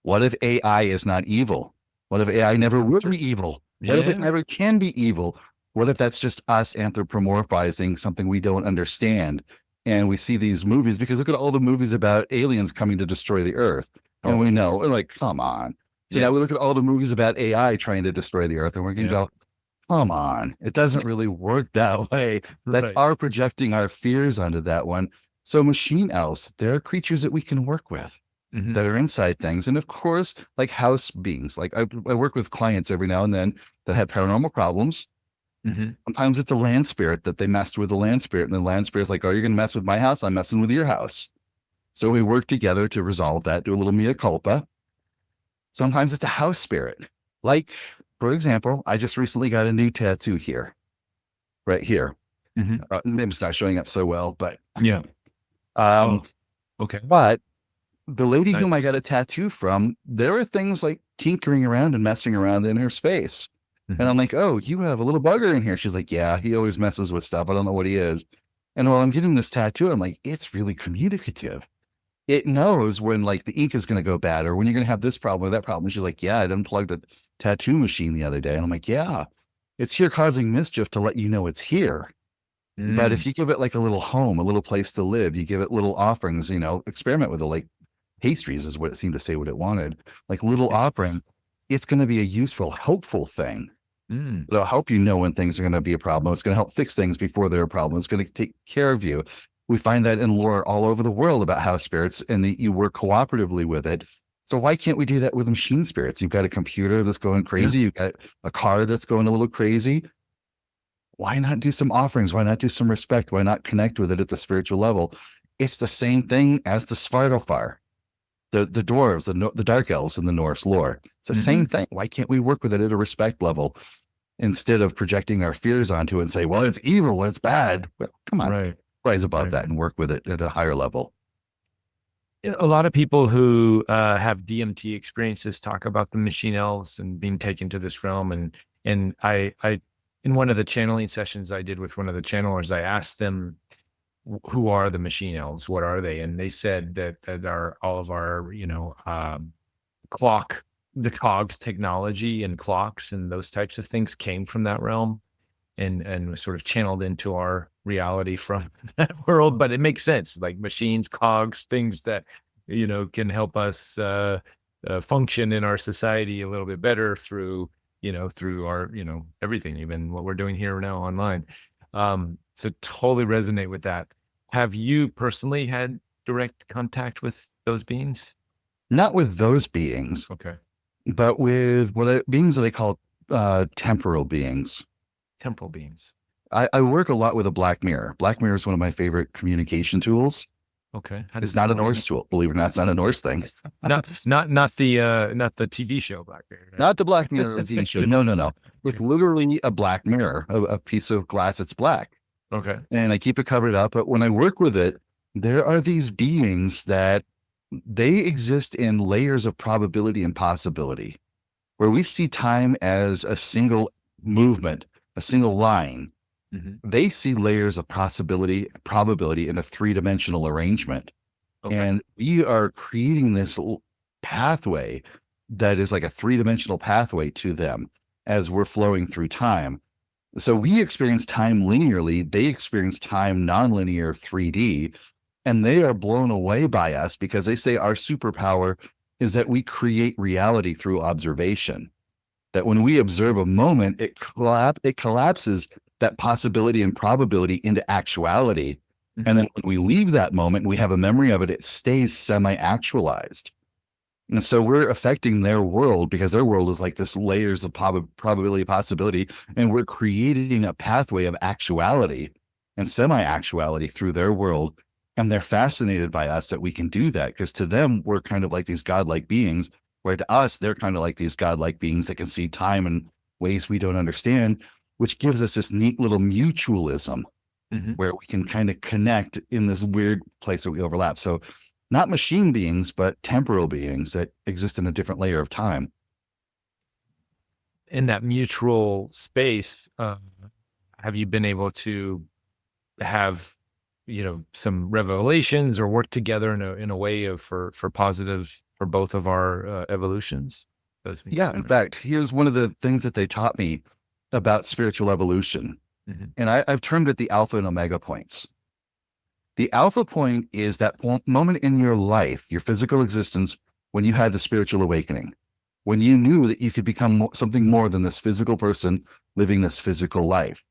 B: What if AI is not evil? What if AI never will be evil? What if it never can be evil? What if that's just us anthropomorphizing something we don't understand? And we see these movies, because look at all the movies about aliens coming to destroy the earth. And we know, we're like, come on. So now we look at all the movies about AI trying to destroy the earth, and we're going to go, come on. It doesn't really work that way. That's our projecting our fears onto that one. So machine elves, they're creatures that we can work with. That are inside things. And of course, like house beings, like I work with clients every now and then that have paranormal problems. Sometimes it's a land spirit that they messed with the land spirit, and the land spirit's like, oh, you're going to mess with my house? I'm messing with your house. So we work together to resolve that, do a little mea culpa. Sometimes it's a house spirit. Like, for example, I just recently got a new tattoo here, right here. Maybe it's not showing up so well, but
A: okay.
B: But the lady whom I got a tattoo from, there are things like tinkering around and messing around in her space. And I'm like, oh, you have a little bugger in here. She's like, yeah, he always messes with stuff. I don't know what he is. And while I'm getting this tattoo, I'm like, it's really communicative. it knows when like the ink is going to go bad or when you're going to have this problem or that problem. She's like, yeah, I unplugged a tattoo machine the other day. And I'm like, yeah, it's here causing mischief to let you know it's here. But if you give it like a little home, a little place to live, you give it little offerings, you know, experiment with it, like pastries is what it seemed to say what it wanted, like little offering, it's going to be a useful, helpful thing. It'll help you know when things are going to be a problem. It's going to help fix things before they're a problem. It's going to take care of you. We find that in lore all over the world about house spirits and that you work cooperatively with it. So why can't we do that with machine spirits? You've got a computer that's going crazy. You've got a car that's going a little crazy. Why not do some offerings? Why not do some respect? Why not connect with it at the spiritual level? It's the same thing as the Svartalfar, the dwarves, the dark elves in the Norse lore. It's the same thing. Why can't we work with it at a respect level instead of projecting our fears onto it and say, well, it's evil, it's bad. Well, come on, rise above that and work with it at a higher level.
A: A lot of people who have DMT experiences talk about the machine elves and being taken to this realm. And I in one of the channeling sessions I did with one of the channelers, I asked them, who are the machine elves? What are they? And they said that are all of our, you know, the cog technology and clocks and those types of things came from that realm and was sort of channeled into our reality from that world. But it makes sense, like machines, cogs, things that, you know, can help us function in our society a little bit better through our, you know, everything, even what we're doing here now online. So totally resonate with that. Have you personally had direct contact with those beings?
B: Not with those beings.
A: Okay.
B: But with beings that they call temporal beings.
A: Temporal beings.
B: I work a lot with a black mirror. Black mirror is one of my favorite communication tools.
A: Okay.
B: It's not a Norse tool. Believe it or not, it's not a Norse thing.
A: not the TV show Black Mirror. Right?
B: Not the Black Mirror TV show. No. It's literally a black mirror, a piece of glass that's black.
A: Okay.
B: And I keep it covered up. But when I work with it, there are these beings that they exist in layers of probability and possibility, where we see time as a single movement, a single line. They see layers of possibility, probability in a three-dimensional arrangement. Okay. And we are creating this pathway that is like a three-dimensional pathway to them as we're flowing through time. So we experience time linearly. They experience time nonlinear 3D. And they are blown away by us because they say our superpower is that we create reality through observation. That when we observe a moment, it collapses that possibility and probability into actuality. And then when we leave that moment, we have a memory of it, it stays semi-actualized. And so we're affecting their world because their world is like this layers of probability, possibility, and we're creating a pathway of actuality and semi-actuality through their world. And they're fascinated by us that we can do that because to them, we're kind of like these godlike beings, where to us, they're kind of like these godlike beings that can see time in ways we don't understand, which gives us this neat little mutualism where we can kind of connect in this weird place that we overlap. So not machine beings, but temporal beings that exist in a different layer of time.
A: In that mutual space, have you been able to have, you know, some revelations or work together in a way of for positive for both of our evolutions?
B: Yeah, in fact, here's one of the things that they taught me about spiritual evolution. And I've termed it the alpha and omega points. The alpha point is that moment in your life, your physical existence, when you had the spiritual awakening, when you knew that you could become something more than this physical person living this physical life.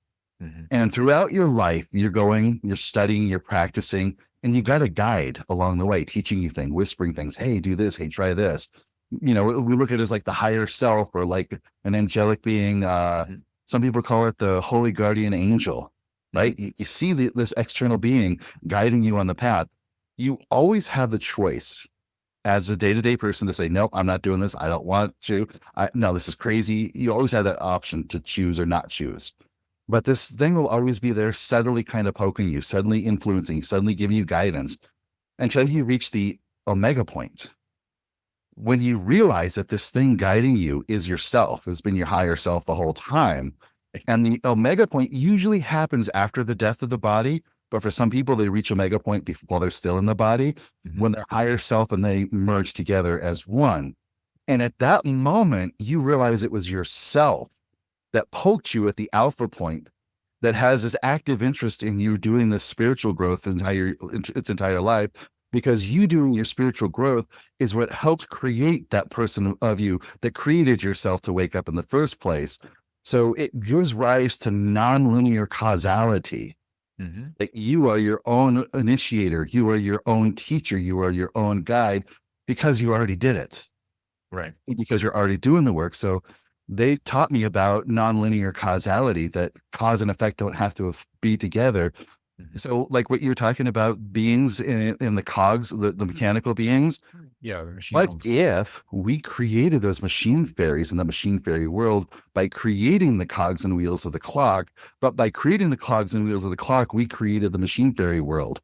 B: And throughout your life, you're studying, you're practicing, and you got a guide along the way, teaching you things, whispering things. Hey, do this. Hey, try this. You know, we look at it as like the higher self or like an angelic being. Some people call it the holy guardian angel, right? You see this external being guiding you on the path. You always have the choice as a day-to-day person to say, nope, I'm not doing this. I don't want to. No, this is crazy. You always have that option to choose or not choose. But this thing will always be there, subtly kind of poking you, suddenly influencing, suddenly giving you guidance until you reach the omega point. When you realize that this thing guiding you is yourself, has been your higher self the whole time. And the omega point usually happens after the death of the body, But for some people, they reach omega point while they're still in the body, when their higher self and they merge together as one. And at that moment, you realize it was yourself that poked you at the alpha point, that has this active interest in you doing this spiritual growth its entire life, because you doing your spiritual growth is what helped create that person of you that created yourself to wake up in the first place. So it gives rise to nonlinear causality. That you are your own initiator, you are your own teacher, you are your own guide, because you already did it.
A: Right.
B: Because you're already doing the work. So they taught me about nonlinear causality, that cause and effect don't have to be together. So like what you're talking about, beings in the cogs, the mechanical beings.
A: Yeah. Machine
B: What
A: homes.
B: if we created those machine fairies in the machine fairy world by creating the cogs and wheels of the clock? But by creating the cogs and wheels of the clock, we created the machine fairy world.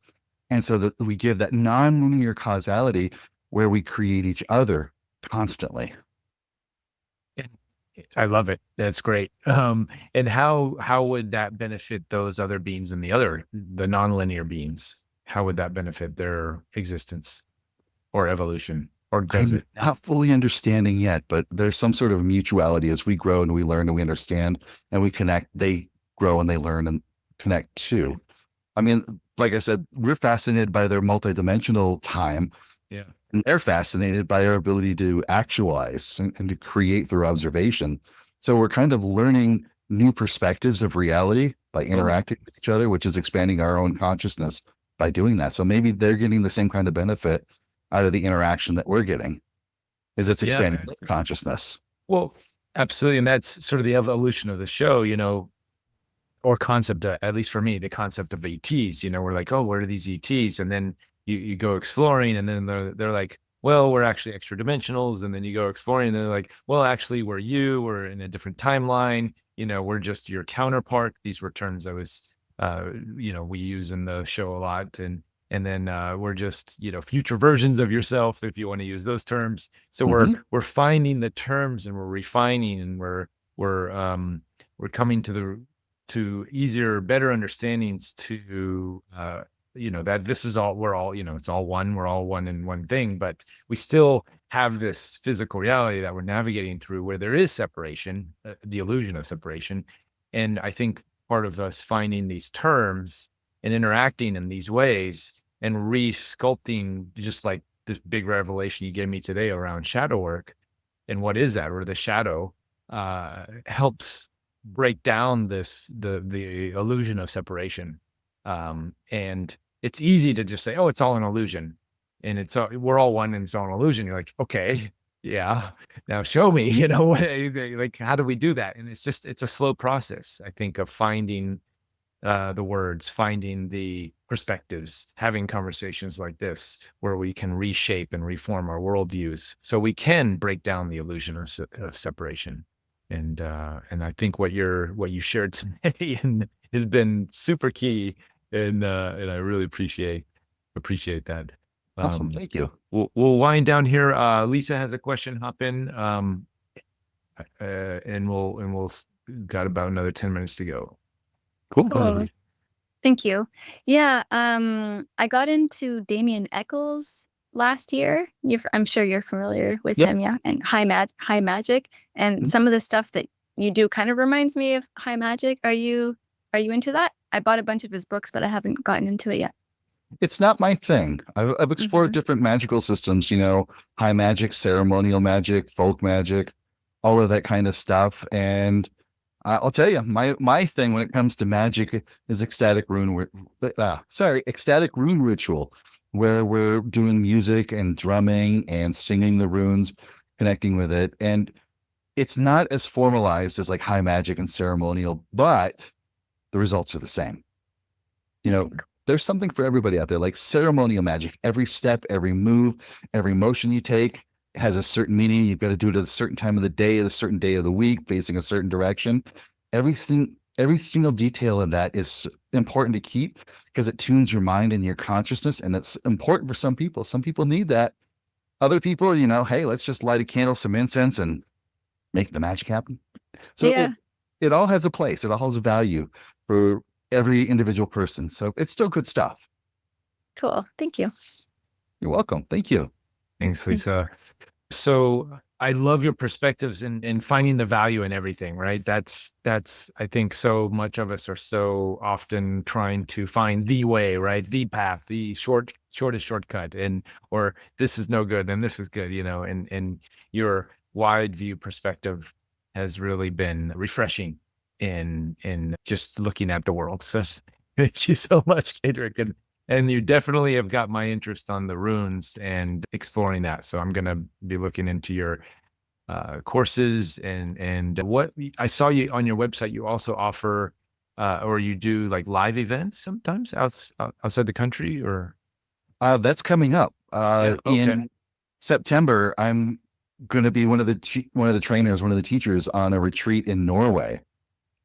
B: And so that we give that nonlinear causality where we create each other constantly.
A: I love it. That's great. And how would that benefit those other beings and the nonlinear beings? How would that benefit their existence or evolution? Or does
B: I'm
A: it?
B: not fully understanding yet, but there's some sort of mutuality as we grow and we learn and we understand and we connect. They grow and they learn and connect too. I mean, like I said, we're fascinated by their multidimensional time.
A: Yeah.
B: And they're fascinated by our ability to actualize and to create through observation. So we're kind of learning new perspectives of reality by interacting with each other, which is expanding our own consciousness by doing that. So maybe they're getting the same kind of benefit out of the interaction that we're getting, is it's expanding their consciousness.
A: Well, absolutely. And that's sort of the evolution of the show, or concept, at least for me, the concept of ETs. We're like, oh, what are these ETs? And then you go exploring, and then they're like, well, we're actually extra dimensionals. And then you go exploring, and they're like, well, actually, we're in a different timeline. We're just your counterpart. These were terms I was, we use in the show a lot. And then we're just, future versions of yourself, if you want to use those terms. So we're finding the terms, and we're refining, and we're coming to easier, better understandings to that this is all, we're all, it's all one, we're all one in one thing, but we still have this physical reality that we're navigating through, where there is separation, the illusion of separation. And I think part of us finding these terms and interacting in these ways and re-sculpting, just like this big revelation you gave me today around shadow work and what is that, or the shadow, helps break down the illusion of separation. And it's easy to just say, oh, it's all an illusion, and we're all one and it's all an illusion. You're like, okay, yeah, now show me, like, how do we do that? And it's a slow process, I think, of finding the words, finding the perspectives, having conversations like this where we can reshape and reform our worldviews so we can break down the illusion of separation. And I think what you shared today has been super key, and I really appreciate that.
B: Awesome, thank you.
A: We'll wind down here. Lisa has a question. Hop in, and we'll got about another 10 minutes to go.
B: Cool.
D: Cool. Thank you. Yeah, I got into Damien Eccles last year. I'm sure you're familiar with him, yeah. And high magic, and some of the stuff that you do kind of reminds me of high magic. Are you into that? I bought a bunch of his books, but I haven't gotten into it yet.
B: It's not my thing. I've explored different magical systems, high magic, ceremonial magic, folk magic, all of that kind of stuff. And I'll tell you, my thing when it comes to magic is ecstatic rune ritual, where we're doing music and drumming and singing the runes, connecting with it. And it's not as formalized as like high magic and ceremonial, but the results are the same. There's something for everybody out there, like ceremonial magic. Every step, every move, every motion you take has a certain meaning. You've got to do it at a certain time of the day, at a certain day of the week, facing a certain direction. Every single detail of that is important to keep because it tunes your mind and your consciousness. And it's important for some people. Some people need that. Other people, hey, let's just light a candle, some incense, and make the magic happen. So it all has a place. It all has a value for every individual person. So it's still good stuff.
D: Cool. Thank you.
B: You're welcome. Thank you.
A: Thanks, Lisa. So I love your perspectives in finding the value in everything, right? That's I think so much of us are so often trying to find the way, right? The path, the shortest shortcut, or this is no good and this is good, and your wide view perspective has really been refreshing in just looking at the world. So thank you so much, Kaedrich. And you definitely have got my interest on the runes and exploring that. So I'm going to be looking into your courses and what I saw you on your website. You also offer or you do like live events sometimes outside the country, or
B: That's coming up
A: okay.
B: in September. I'm going to be one of the trainers, one of the teachers on a retreat in Norway,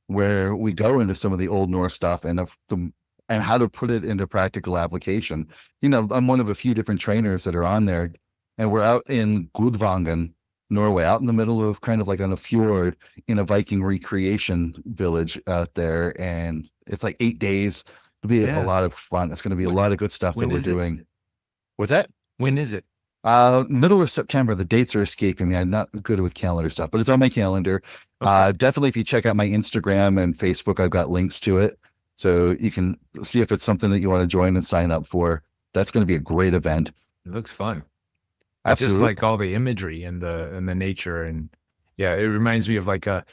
B: where we go into some of the Old Norse stuff and how to put it into practical application. I'm one of a few different trainers that are on there, and we're out in Gudvangen, Norway, out in the middle of kind of like on a fjord in a Viking recreation village out there. And it's like 8 days. It'll be a lot of fun. It's going to be a lot of good stuff that we're doing. What's that?
A: When is it?
B: Middle of September. The dates are escaping me. I'm not good with calendar stuff, but it's on my calendar.
A: Okay.
B: Definitely, if you check out my Instagram and Facebook, I've got links to it. So you can see if it's something that you want to join and sign up for. That's going to be a great event.
A: It looks fun.
B: Absolutely.
A: I just like all the imagery and the nature, and yeah, it reminds me of like a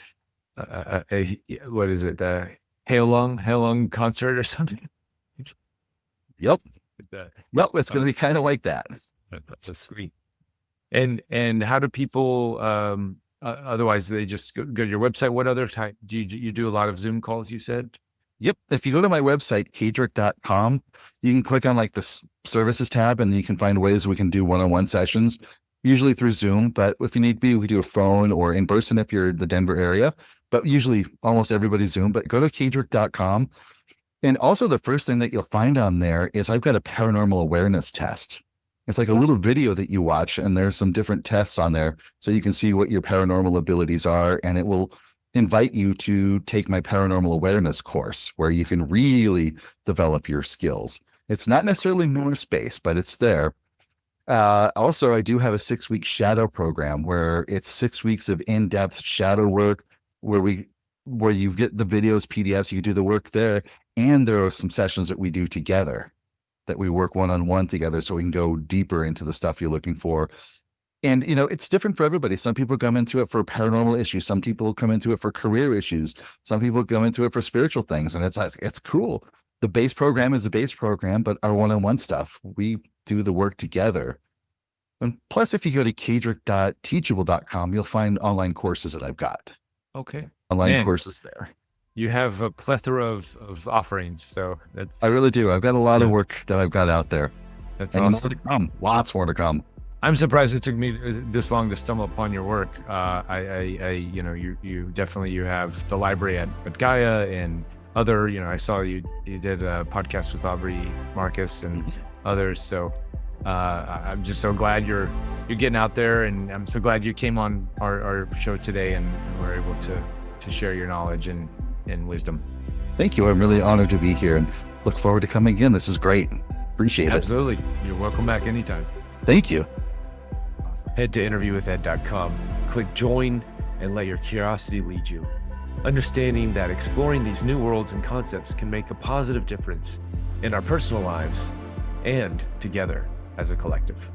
A: what is it? The Hailung concert or something.
B: Yep.
A: That.
B: Yep. It's going to be kind of like that.
A: That's sweet. And how do people? Otherwise, they just go to your website. What other type do you do? A lot of Zoom calls, you said.
B: Yep. If you go to my website, kaedrich.com, you can click on like the services tab, and you can find ways we can do one-on-one sessions, usually through Zoom. But if you need be, we do a phone or in person if you're in the Denver area, but usually almost everybody's Zoom. But go to kaedrich.com. And also the first thing that you'll find on there is I've got a paranormal awareness test. It's like a little video that you watch, and there's some different tests on there so you can see what your paranormal abilities are, and it will invite you to take my paranormal awareness course where you can really develop your skills. It's not necessarily Norse based, but it's there. Also, I do have a 6-week shadow program where it's 6 weeks of in-depth shadow work where you get the videos, PDFs, you do the work there. And there are some sessions that we do together that we work one-on-one together so we can go deeper into the stuff you're looking for. And, it's different for everybody. Some people come into it for paranormal issues. Some people come into it for career issues. Some people come into it for spiritual things. And it's cool. The base program is the base program, but our one-on-one stuff, we do the work together. And plus, if you go to kaedrich.teachable.com, you'll find online courses that I've got.
A: Okay.
B: Online courses there.
A: You have a plethora of offerings. So
B: I really do. I've got a lot of work that I've got out there.
A: That's
B: and
A: awesome.
B: more to come. Lots more to come.
A: I'm surprised it took me this long to stumble upon your work. You definitely, you have the library at Gaia and other, I saw you did a podcast with Aubrey Marcus and others. So I'm just so glad you're getting out there, and I'm so glad you came on our show today and were able to share your knowledge and wisdom.
B: Thank you. I'm really honored to be here and look forward to coming again. This is great. Appreciate it.
A: Absolutely. You're welcome back anytime.
B: Thank you.
I: Head to interviewwithed.com, click join, and let your curiosity lead you. Understanding that exploring these new worlds and concepts can make a positive difference in our personal lives and together as a collective.